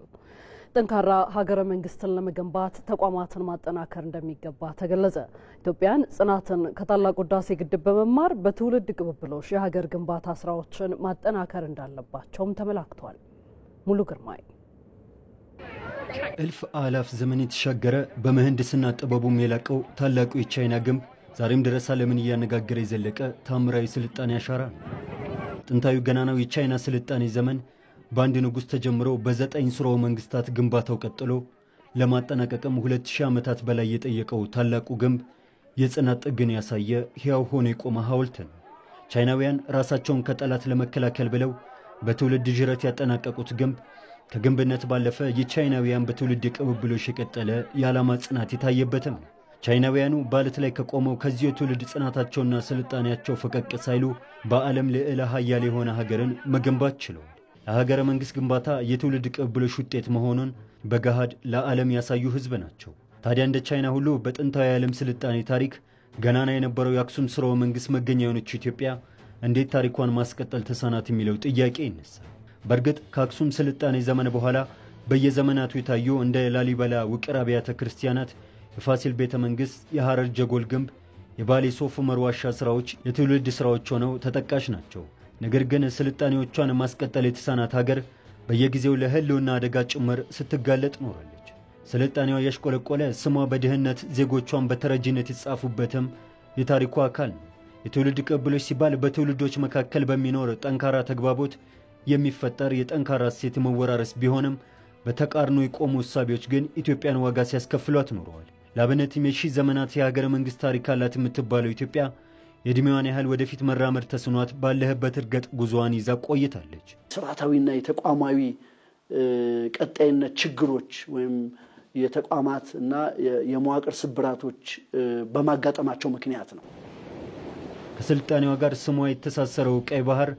ጠንካራ ሀገረ መንግስትን ለመገንባት ተቋማትን ማጠናከር እንደሚገባ ተገለጸ። ኢትዮጵያን ጽናትን ከታላቁ ህዳሴ ግድብ በመማር በትውልድ ቅብብሎሽ የሀገር ግንባታ ስራዎችን ማጠናከር እንዳለባቸውም ተመላክቷል። ሙሉ ግርማይ
እልፍ አላፍ ዘመን የተሻገረ በመህንድስና ጥበቡም የላቀው ታላቁ የቻይና ግንብ ዛሬም ድረስ ዓለምን እያነጋገረ የዘለቀ ታምራዊ ስልጣኔ አሻራ ነው። ጥንታዊ ገናናው የቻይና ስልጣኔ ዘመን በአንድ ንጉሥ ተጀምሮ በ9 ስርወ መንግስታት ግንባታው ቀጥሎ ለማጠናቀቅም 2000 ዓመታት በላይ የጠየቀው ታላቁ ግንብ የጽናት ጥግን ያሳየ ሕያው ሆኖ የቆመ ሐውልት ነው። ቻይናውያን ራሳቸውን ከጠላት ለመከላከል ብለው በትውልድ ጅረት ያጠናቀቁት ግንብ ከግንብነት ባለፈ የቻይናውያን በትውልድ ቅብብሎሽ የቀጠለ የዓላማ ጽናት የታየበትም ነው። ቻይናውያኑ በዓለት ላይ ከቆመው ከዚህ የትውልድ ጽናታቸውና ስልጣኔያቸው ፈቀቅ ሳይሉ በዓለም ልዕለ ኃያል የሆነ ሀገርን መገንባት ችለዋል። የሀገረ መንግሥት ግንባታ የትውልድ ቅብብሎሽ ውጤት መሆኑን በገሃድ ለዓለም ያሳዩ ሕዝብ ናቸው። ታዲያ እንደ ቻይና ሁሉ በጥንታዊ የዓለም ስልጣኔ ታሪክ ገናና የነበረው የአክሱም ስርወ መንግሥት መገኛ የሆነችው ኢትዮጵያ እንዴት ታሪኳን ማስቀጠል ተሳናት የሚለው ጥያቄ ይነሳል። በእርግጥ ከአክሱም ስልጣኔ ዘመን በኋላ በየዘመናቱ የታዩ እንደ ላሊበላ ውቅር አብያተ ክርስቲያናት፣ የፋሲል ቤተ መንግሥት፣ የሐረር ጀጎል ግንብ፣ የባሌ ሶፍ ዑመር ዋሻ ሥራዎች የትውልድ ሥራዎች ሆነው ተጠቃሽ ናቸው። ነገር ግን ስልጣኔዎቿን ማስቀጠል የተሳናት ሀገር በየጊዜው ለህልውና አደጋ ጭምር ስትጋለጥ ኖራለች። ስልጣኔዋ ያሽቆለቆለ ስሟ በድህነት ዜጎቿን በተረጂነት የተጻፉበትም የታሪኩ አካል ነው። የትውልድ ቅብብሎች ሲባል በትውልዶች መካከል በሚኖር ጠንካራ ተግባቦት የሚፈጠር የጠንካራ እሴት መወራረስ ቢሆንም በተቃርኖ የቆሙ እሳቤዎች ግን ኢትዮጵያን ዋጋ ሲያስከፍሏት ኖረዋል። ለአብነትም የሺህ ዘመናት የሀገረ መንግስት ታሪክ አላት የምትባለው ኢትዮጵያ የእድሜዋን ያህል ወደፊት መራመድ ተስኗት ባለህበት እርገጥ ጉዞዋን ይዛ ቆይታለች።
ስርዓታዊና የተቋማዊ ቀጣይነት ችግሮች ወይም የተቋማት እና የመዋቅር ስብራቶች በማጋጠማቸው ምክንያት ነው።
ከስልጣኔዋ ጋር ስሟ የተሳሰረው ቀይ ባህር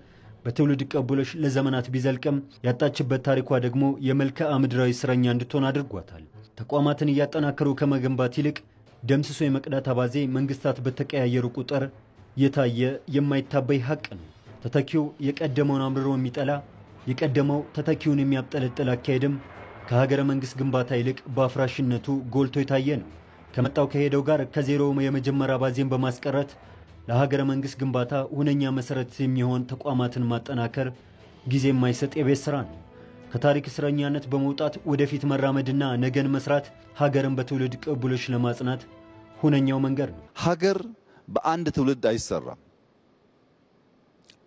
በትውልድ ቅብብሎች ለዘመናት ቢዘልቅም ያጣችበት ታሪኳ ደግሞ የመልክዓ ምድራዊ እስረኛ እንድትሆን አድርጓታል። ተቋማትን እያጠናከሩ ከመገንባት ይልቅ ደምስሶ የመቅዳት አባዜ መንግስታት በተቀያየሩ ቁጥር የታየ የማይታበይ ሀቅ ነው። ተተኪው የቀደመውን አምርሮ የሚጠላ የቀደመው ተተኪውን የሚያብጠለጥል አካሄድም ከሀገረ መንግስት ግንባታ ይልቅ በአፍራሽነቱ ጎልቶ የታየ ነው። ከመጣው ከሄደው ጋር ከዜሮ የመጀመሪያ አባዜን በማስቀረት ለሀገረ መንግስት ግንባታ ሁነኛ መሰረት የሚሆን ተቋማትን ማጠናከር ጊዜ የማይሰጥ የቤት ስራ ነው። ከታሪክ እስረኛነት በመውጣት ወደፊት መራመድና ነገን መስራት ሀገርን በትውልድ ቅብብሎች ለማጽናት ሁነኛው መንገድ ነው።
ሀገር በአንድ ትውልድ አይሰራም።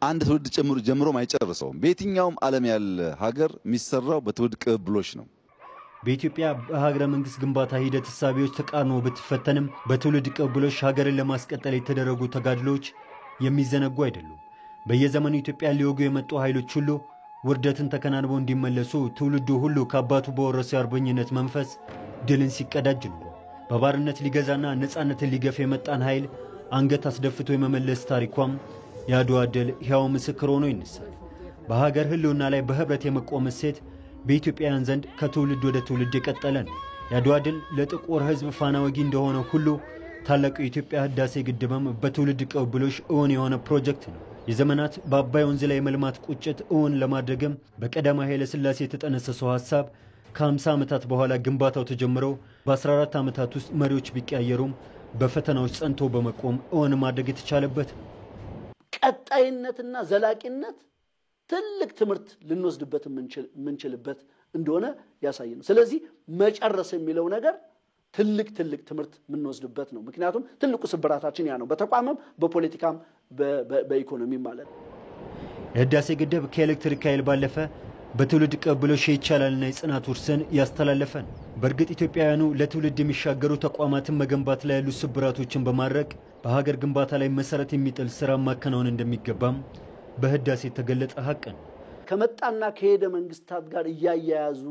አንድ ትውልድ ጀምሮም አይጨርሰውም። በየትኛውም ዓለም ያለ ሀገር የሚሰራው በትውልድ ቅብብሎች ነው።
በኢትዮጵያ በሀገረ መንግስት ግንባታ ሂደት እሳቤዎች ተቃርኖ ብትፈተንም በትውልድ ቅብብሎች ሀገርን ለማስቀጠል የተደረጉ ተጋድሎች የሚዘነጉ አይደሉም። በየዘመኑ ኢትዮጵያ ሊወጉ የመጡ ኃይሎች ሁሉ ውርደትን ተከናንበው እንዲመለሱ ትውልዱ ሁሉ ከአባቱ በወረሰው የአርበኝነት መንፈስ ድልን ሲቀዳጅ ነው። በባርነት ሊገዛና ነፃነትን ሊገፍ የመጣን ኃይል አንገት አስደፍቶ የመመለስ ታሪኳም የአድዋ ድል ሕያው ምስክር ሆኖ ይነሳል። በሀገር ህልውና ላይ በህብረት የመቆም እሴት በኢትዮጵያውያን ዘንድ ከትውልድ ወደ ትውልድ የቀጠለ ነው። የአድዋ ድል ለጥቁር ህዝብ ፋና ወጊ እንደሆነ ሁሉ ታላቁ የኢትዮጵያ ህዳሴ ግድብም በትውልድ ቅብብሎች እውን የሆነ ፕሮጀክት ነው። የዘመናት በአባይ ወንዝ ላይ መልማት ቁጭት እውን ለማድረግም በቀዳማዊ ኃይለ ሥላሴ የተጠነሰሰው ሐሳብ ከ50 ዓመታት በኋላ ግንባታው ተጀምሮ በ14 ዓመታት ውስጥ መሪዎች ቢቀያየሩም በፈተናዎች ጸንቶ በመቆም እውን ማድረግ የተቻለበት
ቀጣይነትና ዘላቂነት ትልቅ ትምህርት ልንወስድበት የምንችልበት እንደሆነ ያሳየናል። ስለዚህ መጨረስ የሚለው ነገር ትልቅ ትምህርት የምንወስድበት ነው። ምክንያቱም ትልቁ ስብራታችን ያ ነው፣ በተቋምም በፖለቲካም በኢኮኖሚም ማለት ነው።
የህዳሴ ግድብ ከኤሌክትሪክ ኃይል ባለፈ በትውልድ ቅብብሎሽ ይቻላልና የጽናት ውርስን ያስተላለፈ ነው። በእርግጥ ኢትዮጵያውያኑ ለትውልድ የሚሻገሩ ተቋማትን መገንባት ላይ ያሉ ስብራቶችን በማድረግ በሀገር ግንባታ ላይ መሰረት የሚጥል ስራ ማከናወን እንደሚገባም በህዳሴ የተገለጸ ሀቅ ነው።
ከመጣና ከሄደ መንግስታት ጋር እያያያዙ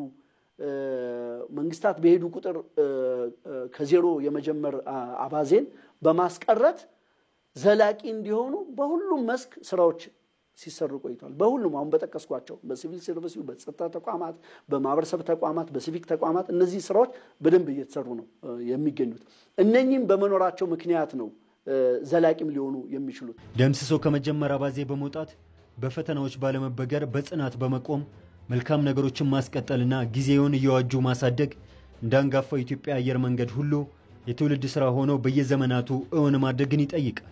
መንግስታት በሄዱ ቁጥር ከዜሮ የመጀመር አባዜን በማስቀረት ዘላቂ እንዲሆኑ በሁሉም መስክ ስራዎች ሲሰሩ ቆይቷል። በሁሉም አሁን በተቀስቋቸው በሲቪል ሰርቪስ፣ በጸጥታ ተቋማት፣ በማህበረሰብ ተቋማት፣ በሲቪክ ተቋማት እነዚህ ስራዎች በደንብ እየተሰሩ ነው የሚገኙት። እነኚህም በመኖራቸው ምክንያት ነው ዘላቂም ሊሆኑ የሚችሉት።
ደምስሶ ከመጀመሪያ አባዜ በመውጣት በፈተናዎች ባለመበገር በጽናት በመቆም መልካም ነገሮችን ማስቀጠልና ጊዜውን እየዋጁ ማሳደግ እንዳንጋፋው የኢትዮጵያ አየር መንገድ ሁሉ የትውልድ ስራ ሆኖ በየዘመናቱ እውን ማድረግን ይጠይቃል።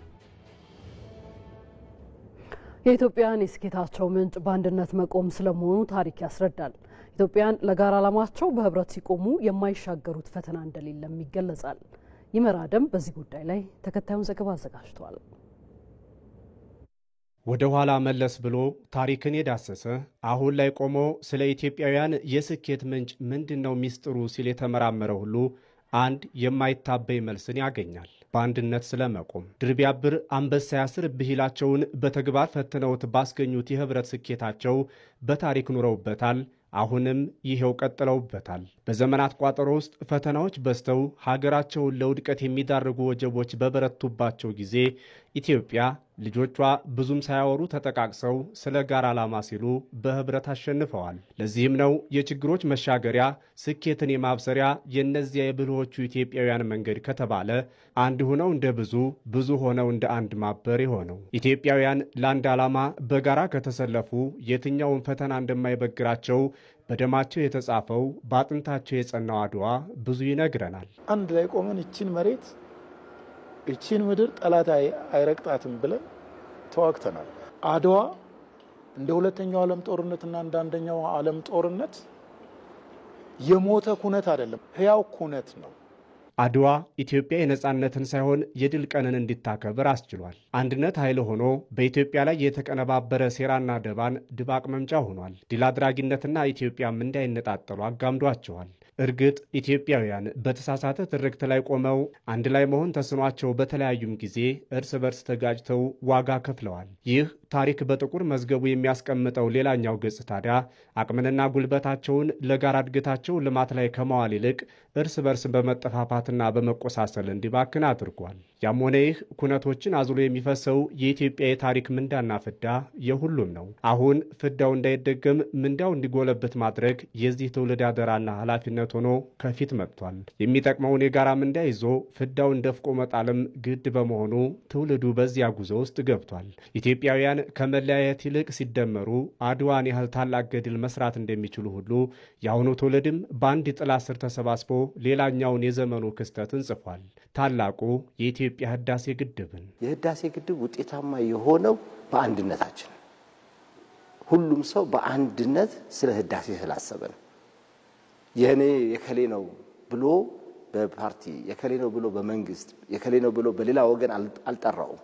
የኢትዮጵያን የስኬታቸው ምንጭ በአንድነት መቆም ስለመሆኑ ታሪክ ያስረዳል። ኢትዮጵያን ለጋራ ዓላማቸው በህብረት ሲቆሙ የማይሻገሩት ፈተና እንደሌለም ይገለጻል። ይመራ ደም በዚህ ጉዳይ ላይ ተከታዩን ዘገባ አዘጋጅቷል።
ወደ ኋላ መለስ ብሎ ታሪክን የዳሰሰ አሁን ላይ ቆሞ ስለ ኢትዮጵያውያን የስኬት ምንጭ ምንድነው ሚስጥሩ ሲል የተመራመረ ሁሉ አንድ የማይታበይ መልስን ያገኛል። በአንድነት ስለመቆም ድር ቢያብር አንበሳ ያስር ብሂላቸውን በተግባር ፈትነውት ባስገኙት የህብረት ስኬታቸው በታሪክ ኑረውበታል። አሁንም ይሄው ቀጥለውበታል። በዘመናት ቋጠሮ ውስጥ ፈተናዎች በዝተው ሀገራቸውን ለውድቀት የሚዳርጉ ወጀቦች በበረቱባቸው ጊዜ ኢትዮጵያ ልጆቿ ብዙም ሳያወሩ ተጠቃቅሰው ስለ ጋራ ዓላማ ሲሉ በህብረት አሸንፈዋል። ለዚህም ነው የችግሮች መሻገሪያ ስኬትን የማብሰሪያ የነዚያ የብልሆቹ ኢትዮጵያውያን መንገድ ከተባለ አንድ ሆነው እንደ ብዙ፣ ብዙ ሆነው እንደ አንድ ማበር የሆነው። ኢትዮጵያውያን ለአንድ ዓላማ በጋራ ከተሰለፉ የትኛውን ፈተና እንደማይበግራቸው በደማቸው የተጻፈው በአጥንታቸው የጸናው አድዋ ብዙ ይነግረናል።
አንድ ላይ ቆመን እቺን መሬት እቺን ምድር ጠላት አይረግጣትም ብለን ተዋግተናል። አድዋ እንደ ሁለተኛው ዓለም ጦርነትና እንደ አንደኛው ዓለም ጦርነት የሞተ ኩነት አይደለም፣ ህያው ኩነት ነው።
አድዋ ኢትዮጵያ የነጻነትን ሳይሆን የድል ቀንን እንድታከብር አስችሏል። አንድነት ኃይል ሆኖ በኢትዮጵያ ላይ የተቀነባበረ ሴራና ደባን ድባቅ መምጫ ሆኗል። ድል አድራጊነትና ኢትዮጵያም እንዳይነጣጠሉ አጋምዷቸዋል። እርግጥ ኢትዮጵያውያን በተሳሳተ ትርክት ላይ ቆመው አንድ ላይ መሆን ተስኗቸው በተለያዩም ጊዜ እርስ በርስ ተጋጭተው ዋጋ ከፍለዋል። ይህ ታሪክ በጥቁር መዝገቡ የሚያስቀምጠው ሌላኛው ገጽ ታዲያ አቅምንና ጉልበታቸውን ለጋራ እድገታቸው ልማት ላይ ከመዋል ይልቅ እርስ በርስ በመጠፋፋትና በመቆሳሰል እንዲባክን አድርጓል። ያም ሆነ ይህ ኩነቶችን አዝሎ የሚፈሰው የኢትዮጵያ የታሪክ ምንዳና ፍዳ የሁሉም ነው። አሁን ፍዳው እንዳይደገም ምንዳው እንዲጎለብት ማድረግ የዚህ ትውልድ አደራና ኃላፊነት ሆኖ ከፊት መጥቷል። የሚጠቅመውን የጋራ ምንዳ ይዞ ፍዳውን ደፍቆ መጣልም ግድ በመሆኑ ትውልዱ በዚያ ጉዞ ውስጥ ገብቷል። ኢትዮጵያውያን ከመለያየት ይልቅ ሲደመሩ አድዋን ያህል ታላቅ ገድል መስራት እንደሚችሉ ሁሉ የአሁኑ ትውልድም በአንድ ጥላ ስር ተሰባስቦ ሌላኛውን የዘመኑ ክስተትን ጽፏል። ታላቁ የኢትዮጵያ ህዳሴ ግድብን።
የህዳሴ ግድብ ውጤታማ የሆነው በአንድነታችን፣ ሁሉም ሰው በአንድነት ስለ ህዳሴ ስላሰበ ነው። የኔ የከሌ ነው ብሎ በፓርቲ የከሌ ነው ብሎ በመንግስት የከሌ ነው ብሎ በሌላ ወገን አልጠራውም።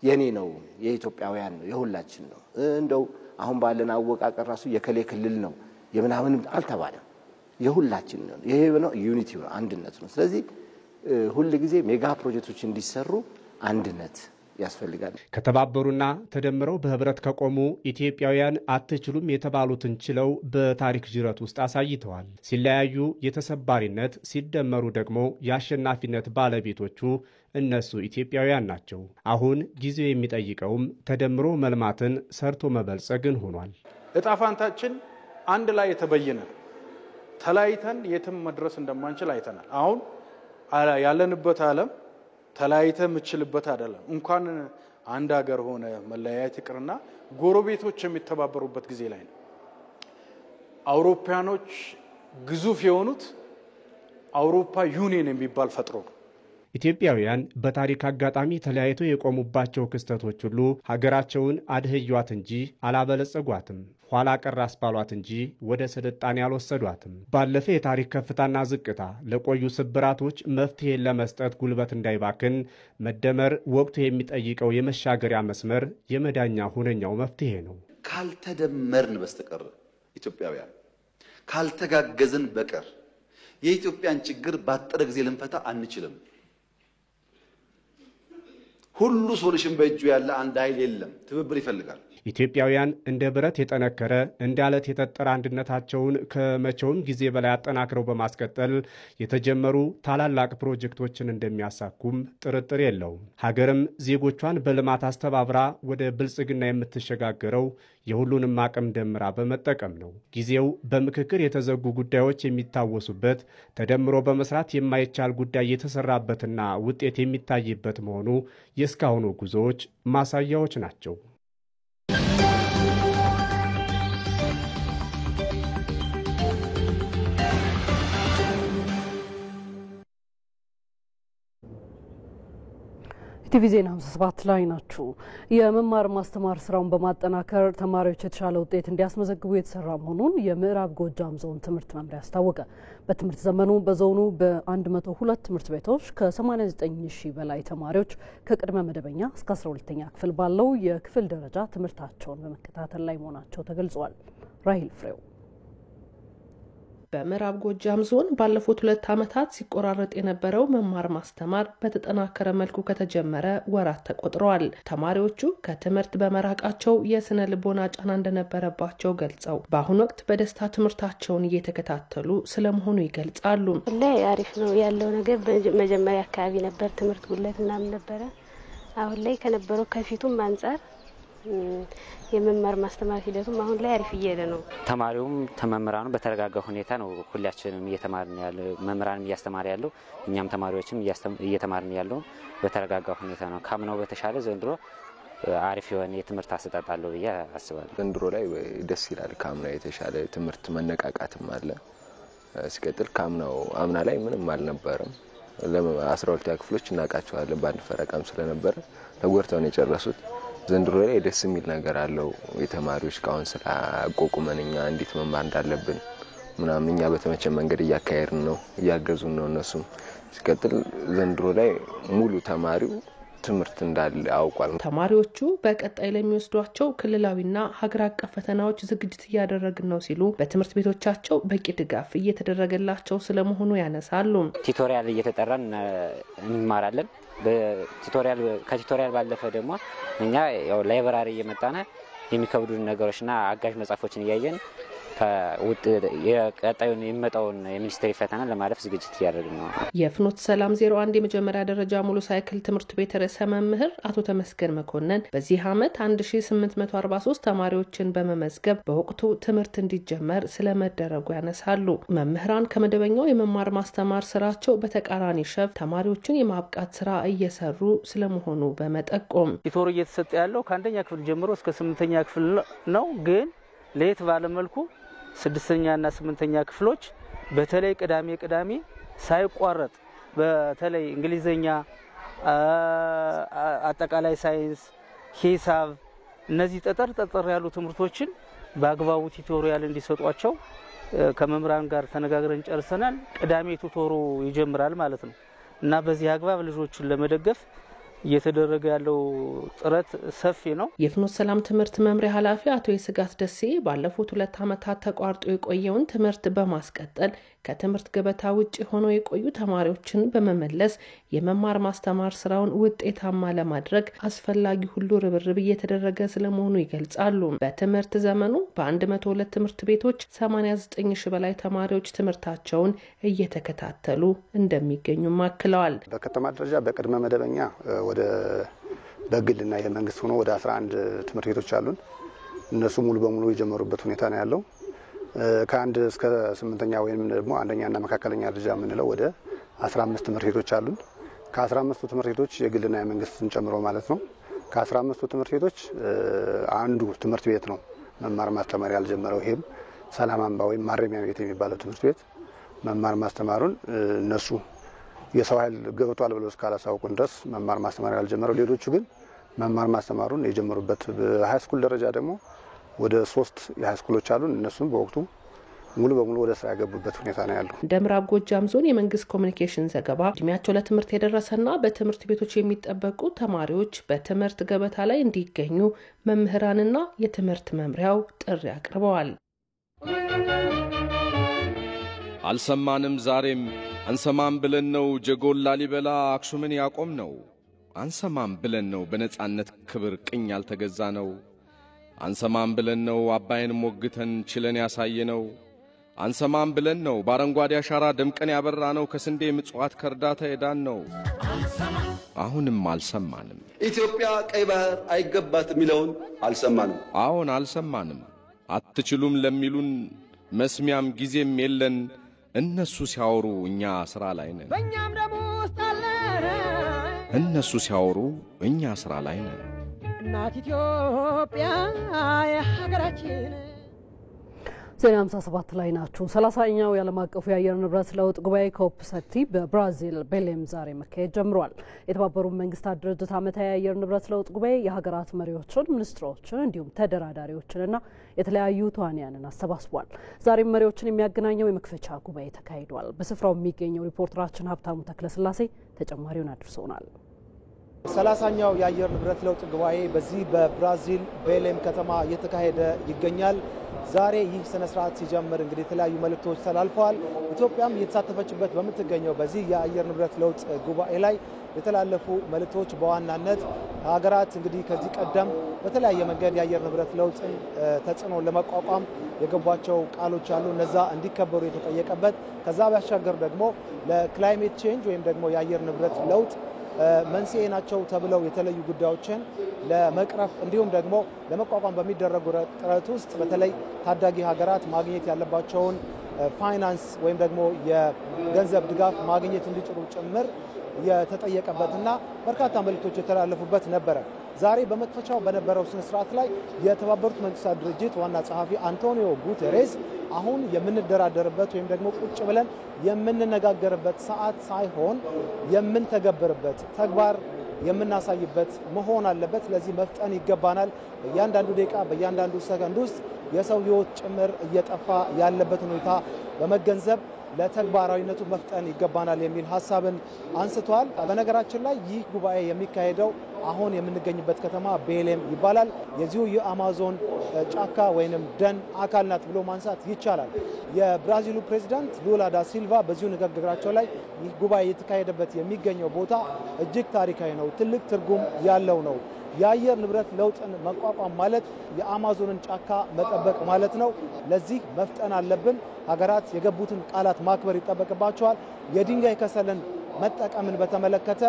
የኔ ነው፣ የኢትዮጵያውያን ነው፣ የሁላችን ነው። እንደው አሁን ባለን አወቃቀር ራሱ የከሌ ክልል ነው የምናምን አልተባለም። የሁላችን ነው። ይሄ ነው ዩኒቲ ነው፣ አንድነት ነው። ስለዚህ ሁሉ ጊዜ ሜጋ ፕሮጀክቶች እንዲሰሩ አንድነት ያስፈልጋል።
ከተባበሩና ተደምረው በህብረት ከቆሙ ኢትዮጵያውያን አትችሉም የተባሉትን ችለው በታሪክ ጅረት ውስጥ አሳይተዋል። ሲለያዩ የተሰባሪነት፣ ሲደመሩ ደግሞ የአሸናፊነት ባለቤቶቹ እነሱ ኢትዮጵያውያን ናቸው። አሁን ጊዜው የሚጠይቀውም ተደምሮ መልማትን ሰርቶ መበልጸግን ሆኗል።
እጣፋንታችን አንድ ላይ የተበየነ ተላይተን የትም መድረስ እንደማንችል አይተናል። አሁን ያለንበት ዓለም ተላይተ ምችልበት አይደለም። እንኳን አንድ ሀገር ሆነ መለያየት ይቅርና ጎረቤቶች የሚተባበሩበት ጊዜ ላይ ነው። አውሮፓኖች ግዙፍ የሆኑት አውሮፓ ዩኒየን የሚባል ፈጥሮ ነው።
ኢትዮጵያውያን በታሪክ አጋጣሚ ተለያይተው የቆሙባቸው ክስተቶች ሁሉ ሀገራቸውን አድህያት እንጂ አላበለጸጓትም። ኋላ ቀር አስባሏት እንጂ ወደ ስልጣኔ አልወሰዷትም። ባለፈ የታሪክ ከፍታና ዝቅታ ለቆዩ ስብራቶች መፍትሄ ለመስጠት ጉልበት እንዳይባክን መደመር ወቅቱ የሚጠይቀው የመሻገሪያ መስመር የመዳኛ ሁነኛው መፍትሄ ነው።
ካልተደመርን በስተቀር ኢትዮጵያውያን ካልተጋገዝን በቀር የኢትዮጵያን ችግር ባጠረ ጊዜ ልንፈታ አንችልም። ሁሉ ሶሉሽን በእጁ ያለ አንድ ኃይል የለም። ትብብር ይፈልጋል።
ኢትዮጵያውያን እንደ ብረት የጠነከረ እንደ አለት የጠጠረ አንድነታቸውን ከመቼውም ጊዜ በላይ አጠናክረው በማስቀጠል የተጀመሩ ታላላቅ ፕሮጀክቶችን እንደሚያሳኩም ጥርጥር የለውም። ሀገርም ዜጎቿን በልማት አስተባብራ ወደ ብልጽግና የምትሸጋገረው የሁሉንም አቅም ደምራ በመጠቀም ነው። ጊዜው በምክክር የተዘጉ ጉዳዮች የሚታወሱበት፣ ተደምሮ በመስራት የማይቻል ጉዳይ የተሰራበትና ውጤት የሚታይበት መሆኑ የእስካሁኑ ጉዞዎች ማሳያዎች ናቸው።
ቲቪ ዜና 57 ላይ ናችሁ። የመማር ማስተማር ስራውን በማጠናከር ተማሪዎች የተሻለ ውጤት እንዲያስመዘግቡ የተሰራ መሆኑን የምዕራብ ጎጃም ዞን ትምህርት መምሪያ አስታወቀ። በትምህርት ዘመኑ በዞኑ በ102 ትምህርት ቤቶች ከ89,000 በላይ ተማሪዎች ከቅድመ መደበኛ እስከ 12ኛ ክፍል ባለው የክፍል ደረጃ ትምህርታቸውን በመከታተል ላይ መሆናቸው ተገልጿል። ራሂል ፍሬው
በምዕራብ ጎጃም ዞን ባለፉት 2 ዓመታት ሲቆራረጥ የነበረው መማር ማስተማር በተጠናከረ መልኩ ከተጀመረ ወራት ተቆጥረዋል። ተማሪዎቹ ከትምህርት በመራቃቸው የስነ ልቦና ጫና እንደነበረባቸው ገልጸው በአሁኑ ወቅት በደስታ ትምህርታቸውን እየተከታተሉ ስለመሆኑ ይገልጻሉ።
ላይ አሪፍ ነው ያለው ነገር። መጀመሪያ አካባቢ ነበር ትምህርት ጉለት ምናምን ነበረ። አሁን ላይ ከነበረው ከፊቱም አንፃር የመማር ማስተማር ሂደቱም አሁን ላይ አሪፍ እየሄደ ነው።
ተማሪውም ተመምራኑ በተረጋጋ ሁኔታ ነው ሁላችንም እየተማርን ያለው፣ መምህራንም እያስተማሩ ያለው፣ እኛም ተማሪዎችም እየተማርን ያለው በተረጋጋ ሁኔታ ነው። ካምናው በተሻለ ዘንድሮ አሪፍ የሆነ የትምህርት አሰጣጥ አለው ብዬ አስባለሁ።
ዘንድሮ ላይ ደስ ይላል። ካምናው የተሻለ ትምህርት መነቃቃትም አለ። ሲቀጥል ካምናው አምና ላይ ምንም አልነበረም። ለ12ኛ ክፍሎች እናቃቸዋለን በአንድ ፈረቃም ስለነበረ ተጎርተው ነው የጨረሱት። ዘንድሮ ላይ ደስ የሚል ነገር አለው። የተማሪዎች ካውንስል አቋቁመንኛ እንዴት መማር እንዳለብን ምናምን እኛ በተመቸ መንገድ እያካሄድን ነው፣ እያገዙን ነው እነሱም። ሲቀጥል ዘንድሮ ላይ ሙሉ ተማሪው ትምህርት እንዳለ አውቋል።
ተማሪዎቹ በቀጣይ ለሚወስዷቸው ክልላዊና ሀገር አቀፍ ፈተናዎች ዝግጅት እያደረግን ነው ሲሉ በትምህርት ቤቶቻቸው በቂ ድጋፍ እየተደረገላቸው ስለመሆኑ ያነሳሉ።
ቲቶሪያል እየተጠራን እንማራለን። ከቲቶሪያል ባለፈ ደግሞ እኛ ያው ላይብራሪ እየመጣነ የሚከብዱን ነገሮችና አጋዥ መጻፎችን እያየን የቀጣዩን የሚመጣውን የሚኒስትሪ ፈተና ለማለፍ ዝግጅት እያደረግን ነው።
የፍኖተ ሰላም 01 የመጀመሪያ ደረጃ ሙሉ ሳይክል ትምህርት ቤት ርዕሰ መምህር አቶ ተመስገን መኮንን በዚህ ዓመት 1843 ተማሪዎችን በመመዝገብ በወቅቱ ትምህርት እንዲጀመር ስለመደረጉ ያነሳሉ። መምህራን ከመደበኛው የመማር ማስተማር ስራቸው በተቃራኒ ሸፍ ተማሪዎችን የማብቃት ስራ እየሰሩ ስለመሆኑ በመጠቆም
ቲቶር እየተሰጠ ያለው ከአንደኛ ክፍል ጀምሮ እስከ 8ኛ ክፍል ነው። ግን ለየት ባለ መልኩ 6ኛ እና 8ኛ ክፍሎች በተለይ ቅዳሜ ሳይቋረጥ በተለይ እንግሊዘኛ፣ አጠቃላይ ሳይንስ፣ ሂሳብ እነዚህ ጠጠር ያሉ ትምህርቶችን በአግባቡ ቲቶሪያል እንዲሰጧቸው ከመምህራን ጋር ተነጋግረን ጨርሰናል። ቅዳሜ ቲቶሩ ይጀምራል ማለት ነው እና በዚህ አግባብ ልጆችን ለመደገፍ እየተደረገ ያለው ጥረት ሰፊ ነው።
የፍኖተ ሰላም ትምህርት መምሪያ ኃላፊ አቶ የስጋት ደሴ ባለፉት 2 ዓመታት ተቋርጦ የቆየውን ትምህርት በማስቀጠል ከትምህርት ገበታ ውጪ ሆነው የቆዩ ተማሪዎችን በመመለስ የመማር ማስተማር ስራውን ውጤታማ ለማድረግ አስፈላጊ ሁሉ ርብርብ እየተደረገ ስለመሆኑ ይገልጻሉ። በትምህርት ዘመኑ በ102 ትምህርት ቤቶች 89 ሺህ በላይ ተማሪዎች ትምህርታቸውን እየተከታተሉ እንደሚገኙ አክለዋል።
በከተማ ደረጃ በቅድመ መደበኛ ወደ በግልና የመንግስት ሆኖ ወደ 11 ትምህርት ቤቶች አሉን። እነሱ ሙሉ በሙሉ የጀመሩበት ሁኔታ ነው ያለው። ከ1 እስከ 8ኛ ወይንም ደግሞ አንደኛና መካከለኛ ደረጃ የምንለው ወደ 15 ትምህርት ቤቶች አሉን። ከ15ቱ ትምህርት ቤቶች የግልና የመንግስትን ጨምሮ ማለት ነው። ከ15ቱ ትምህርት ቤቶች አንዱ ትምህርት ቤት ነው መማር ማስተማር ያልጀመረው። ይሄም ሰላም አምባ ወይም ማረሚያ ቤት የሚባለው ትምህርት ቤት መማር ማስተማሩን እነሱ የሰው ኃይል ገብቷል ብለው እስካላሳውቁን ድረስ መማር ማስተማር ያልጀመረው፣ ሌሎቹ ግን መማር ማስተማሩን የጀመሩበት። በሃይ ስኩል ደረጃ ደግሞ ወደ 3 የሃይ ስኩሎች አሉን። እነሱም በወቅቱ ሙሉ በሙሉ ወደ ስራ ያገቡበት ሁኔታ ነው ያለው።
እንደ ምዕራብ ጎጃም ዞን የመንግስት ኮሚኒኬሽን ዘገባ እድሜያቸው ለትምህርት የደረሰና በትምህርት ቤቶች የሚጠበቁ ተማሪዎች በትምህርት ገበታ ላይ እንዲገኙ መምህራንና የትምህርት መምሪያው ጥሪ አቅርበዋል።
አልሰማንም ዛሬም አንሰማም ብለን ነው ጀጎል ላሊበላ አክሱምን ያቆም ነው። አንሰማም ብለን ነው በነጻነት ክብር ቅኝ ያልተገዛ ነው። አንሰማም ብለን ነው አባይን ሞግተን ችለን ያሳየ ነው። አንሰማም ብለን ነው በአረንጓዴ አሻራ ደምቀን ያበራ ነው። ከስንዴ ምጽዋት ከርዳታ የዳን ነው። አሁንም አልሰማንም።
ኢትዮጵያ ቀይ ባህር አይገባት የሚለውን አልሰማንም።
አሁን አልሰማንም። አትችሉም ለሚሉን መስሚያም ጊዜም የለን። እነሱ ሲያወሩ እኛ ስራ ላይ ነን።
በእኛም ደም ውስጥ አለ።
እነሱ ሲያወሩ እኛ ስራ ላይ ነን።
እናት ኢትዮጵያ የሀገራችን
ዜና 57 ላይ ናችሁ። 30ኛው የዓለም አቀፉ የአየር ንብረት ለውጥ ጉባኤ ኮፕ 30 በብራዚል ቤሌም ዛሬ መካሄድ ጀምሯል። የተባበሩት መንግስታት ድርጅት ዓመታዊ የአየር ንብረት ለውጥ ጉባኤ የሀገራት መሪዎችን፣ ሚኒስትሮችን እንዲሁም ተደራዳሪዎችንና የተለያዩ ተዋንያንን አሰባስቧል። ዛሬም መሪዎችን የሚያገናኘው የመክፈቻ ጉባኤ ተካሂዷል። በስፍራው የሚገኘው ሪፖርተራችን ሀብታሙ ተክለስላሴ ተጨማሪውን አድርሶናል።
30ኛው የአየር ንብረት ለውጥ ጉባኤ በዚህ በብራዚል ቤሌም ከተማ እየተካሄደ ይገኛል። ዛሬ ይህ ስነ ስርዓት ሲጀምር እንግዲህ የተለያዩ መልእክቶች ተላልፈዋል። ኢትዮጵያም እየተሳተፈችበት በምትገኘው በዚህ የአየር ንብረት ለውጥ ጉባኤ ላይ የተላለፉ መልእክቶች በዋናነት ሀገራት እንግዲህ ከዚህ ቀደም በተለያየ መንገድ የአየር ንብረት ለውጥን ተጽዕኖ ለመቋቋም የገቧቸው ቃሎች አሉ። እነዛ እንዲከበሩ የተጠየቀበት፣ ከዛ ባሻገር ደግሞ ለክላይሜት ቼንጅ ወይም ደግሞ የአየር ንብረት ለውጥ መንስኤ ናቸው ተብለው የተለዩ ጉዳዮችን ለመቅረፍ እንዲሁም ደግሞ ለመቋቋም በሚደረጉ ጥረት ውስጥ በተለይ ታዳጊ ሀገራት ማግኘት ያለባቸውን ፋይናንስ ወይም ደግሞ የገንዘብ ድጋፍ ማግኘት እንዲችሉ ጭምር የተጠየቀበትና በርካታ መልእክቶች የተላለፉበት ነበረ። ዛሬ በመክፈቻው በነበረው ስነ ስርዓት ላይ የተባበሩት መንግስታት ድርጅት ዋና ጸሐፊ አንቶኒዮ ጉቴሬስ አሁን የምንደራደርበት ወይም ደግሞ ቁጭ ብለን የምንነጋገርበት ሰዓት ሳይሆን የምንተገብርበት ተግባር የምናሳይበት መሆን አለበት። ለዚህ መፍጠን ይገባናል። በእያንዳንዱ ደቂቃ በእያንዳንዱ ሰከንድ ውስጥ የሰው ሕይወት ጭምር እየጠፋ ያለበት ሁኔታ በመገንዘብ ለተግባራዊነቱ መፍጠን ይገባናል የሚል ሐሳብን አንስቷል። በነገራችን ላይ ይህ ጉባኤ የሚካሄደው አሁን የምንገኝበት ከተማ ቤሌም ይባላል። የዚሁ የአማዞን ጫካ ወይንም ደን አካል ናት ብሎ ማንሳት ይቻላል። የብራዚሉ ፕሬዝዳንት ሉላ ዳ ሲልቫ በዚሁ ንግግራቸው ላይ ይህ ጉባኤ የተካሄደበት የሚገኘው ቦታ እጅግ ታሪካዊ ነው፣ ትልቅ ትርጉም ያለው ነው። የአየር ንብረት ለውጥን መቋቋም ማለት የአማዞንን ጫካ መጠበቅ ማለት ነው። ለዚህ መፍጠን አለብን። ሀገራት የገቡትን ቃላት ማክበር ይጠበቅባቸዋል። የድንጋይ ከሰልን መጠቀምን በተመለከተ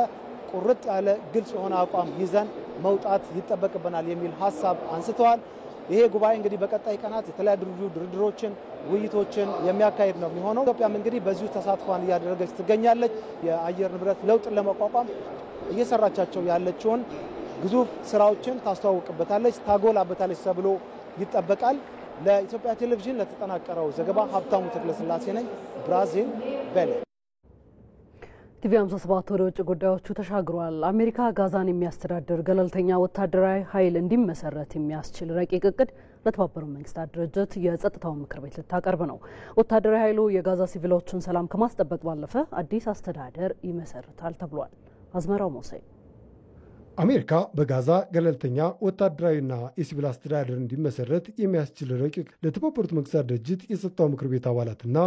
ቁርጥ ያለ ግልጽ የሆነ አቋም ይዘን መውጣት ይጠበቅብናል የሚል ሐሳብ አንስተዋል። ይሄ ጉባኤ እንግዲህ በቀጣይ ቀናት የተለያዩ ድርድሮችን፣ ውይይቶችን የሚያካሂድ ነው የሚሆነው። ኢትዮጵያም እንግዲህ በዚሁ ተሳትፏን እያደረገች ትገኛለች። የአየር ንብረት ለውጥን ለመቋቋም እየሰራቻቸው ያለችውን ግዙፍ ስራዎችን ታስተዋውቅበታለች፣ ታጎላበታለች ተብሎ ይጠበቃል። ለኢትዮጵያ ቴሌቪዥን ለተጠናቀረው ዘገባ ሀብታሙ ተክለስላሴ ነኝ፣ ብራዚል ቤሌ።
ቲቪ 57 ወደ ውጭ ጉዳዮቹ ተሻግሯል። አሜሪካ ጋዛን የሚያስተዳድር ገለልተኛ ወታደራዊ ኃይል እንዲመሰረት የሚያስችል ረቂቅ እቅድ ለተባበሩት መንግስታት ድርጅት የጸጥታው ምክር ቤት ልታቀርብ ነው። ወታደራዊ ኃይሉ የጋዛ ሲቪሎችን ሰላም ከማስጠበቅ ባለፈ አዲስ አስተዳደር ይመሰርታል ተብሏል። አዝመራው ሞሴ
አሜሪካ በጋዛ ገለልተኛ ወታደራዊና የሲቪል አስተዳደር እንዲመሰረት የሚያስችል ረቂቅ ለተባበሩት መንግስታት ድርጅት የጸጥታው ምክር ቤት አባላትና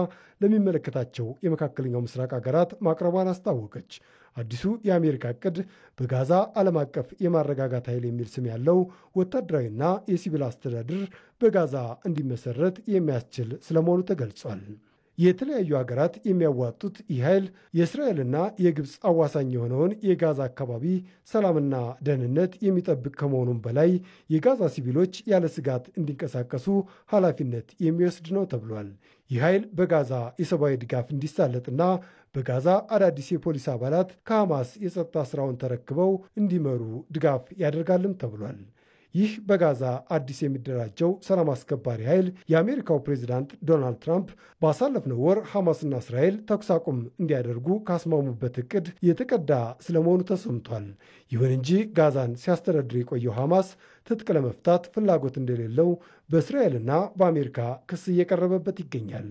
ለሚመለከታቸው የመካከለኛው ምስራቅ ሀገራት ማቅረቧን አስታወቀች። አዲሱ የአሜሪካ እቅድ በጋዛ ዓለም አቀፍ የማረጋጋት ኃይል የሚል ስም ያለው ወታደራዊና የሲቪል አስተዳደር በጋዛ እንዲመሰረት የሚያስችል ስለመሆኑ ተገልጿል። የተለያዩ ሀገራት የሚያዋጡት ይህ ኃይል የእስራኤልና የግብፅ አዋሳኝ የሆነውን የጋዛ አካባቢ ሰላምና ደህንነት የሚጠብቅ ከመሆኑም በላይ የጋዛ ሲቪሎች ያለ ስጋት እንዲንቀሳቀሱ ኃላፊነት የሚወስድ ነው ተብሏል። ይህ ኃይል በጋዛ የሰብአዊ ድጋፍ እንዲሳለጥና በጋዛ አዳዲስ የፖሊስ አባላት ከሐማስ የጸጥታ ስራውን ተረክበው እንዲመሩ ድጋፍ ያደርጋልም ተብሏል። ይህ በጋዛ አዲስ የሚደራጀው ሰላም አስከባሪ ኃይል የአሜሪካው ፕሬዚዳንት ዶናልድ ትራምፕ ባሳለፍነው ወር ሐማስና እስራኤል ተኩስ አቁም እንዲያደርጉ ካስማሙበት እቅድ የተቀዳ ስለመሆኑ ተሰምቷል። ይሁን እንጂ ጋዛን ሲያስተዳድር የቆየው ሐማስ ትጥቅ ለመፍታት ፍላጎት እንደሌለው በእስራኤልና በአሜሪካ ክስ እየቀረበበት ይገኛል።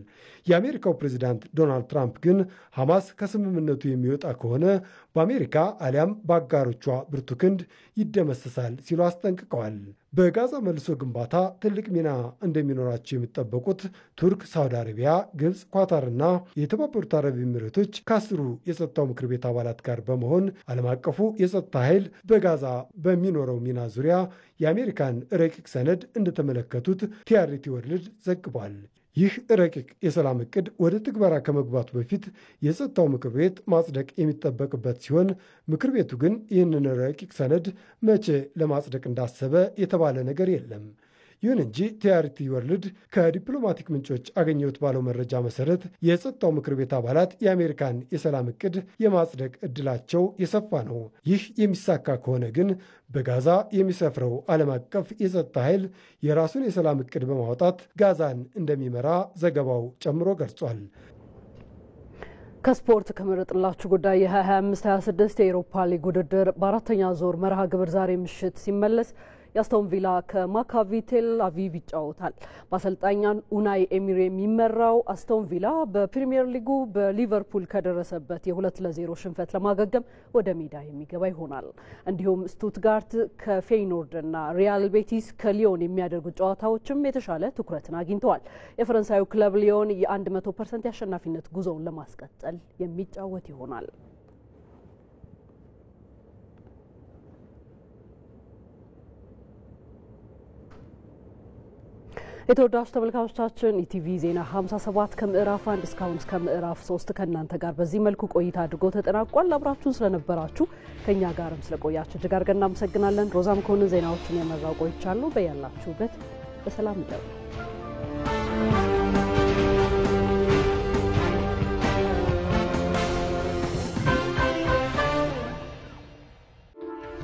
የአሜሪካው ፕሬዚዳንት ዶናልድ ትራምፕ ግን ሐማስ ከስምምነቱ የሚወጣ ከሆነ በአሜሪካ አሊያም በአጋሮቿ ብርቱ ክንድ ይደመሰሳል ሲሉ አስጠንቅቀዋል። በጋዛ መልሶ ግንባታ ትልቅ ሚና እንደሚኖራቸው የሚጠበቁት ቱርክ፣ ሳውዲ አረቢያ፣ ግብፅ፣ ኳታርና የተባበሩት አረብ ኤሚሬቶች ከአስሩ የጸጥታው ምክር ቤት አባላት ጋር በመሆን ዓለም አቀፉ የጸጥታ ኃይል በጋዛ በሚኖረው ሚና ዙሪያ የአሜሪካን ረቂቅ ሰነድ እንደተመለከቱት ቲአርቲ ወርልድ ዘግቧል። ይህ ረቂቅ የሰላም ዕቅድ ወደ ትግበራ ከመግባቱ በፊት የጸጥታው ምክር ቤት ማጽደቅ የሚጠበቅበት ሲሆን ምክር ቤቱ ግን ይህንን ረቂቅ ሰነድ መቼ ለማጽደቅ እንዳሰበ የተባለ ነገር የለም። ይሁን እንጂ ቲአርቲ ወርልድ ከዲፕሎማቲክ ምንጮች አገኘሁት ባለው መረጃ መሰረት የጸጥታው ምክር ቤት አባላት የአሜሪካን የሰላም ዕቅድ የማጽደቅ ዕድላቸው የሰፋ ነው። ይህ የሚሳካ ከሆነ ግን በጋዛ የሚሰፍረው ዓለም አቀፍ የጸጥታ ኃይል የራሱን የሰላም ዕቅድ በማውጣት ጋዛን እንደሚመራ ዘገባው ጨምሮ ገልጿል።
ከስፖርት ከመረጥላችሁ ጉዳይ የ25-26 የአውሮፓ ሊግ ውድድር በአራተኛ ዙር መርሃ ግብር ዛሬ ምሽት ሲመለስ የአስቶን ቪላ ከማካቢ ቴል አቪቭ ይጫወታል። በአሰልጣኝ ኡናይ ኤሚሪ የሚመራው አስቶን ቪላ በፕሪሚየር ሊጉ በሊቨርፑል ከደረሰበት የ2-0 ሽንፈት ለማገገም ወደ ሜዳ የሚገባ ይሆናል። እንዲሁም ስቱትጋርት ከፌይኖርድና ሪያል ቤቲስ ከሊዮን የሚያደርጉት ጨዋታዎችም የተሻለ ትኩረትን አግኝተዋል። የፈረንሳዩ ክለብ ሊዮን የ100% የአሸናፊነት ጉዞውን ለማስቀጠል የሚጫወት ይሆናል። የተወዳጁ ተመልካቾቻችን ኢቲቪ ዜና 57 ከምዕራፍ 1 እስካሁን እስከ ምዕራፍ 3 ከእናንተ ጋር በዚህ መልኩ ቆይታ አድርጎ ተጠናቋል። አብራችሁን ስለነበራችሁ ከኛ ጋርም ስለቆያችሁ እጅግ አድርገን እናመሰግናለን። ሮዛም ከሆነ ዜናዎችን የመራው ቆይቻለሁ። በያላችሁበት በሰላም ይደሩ።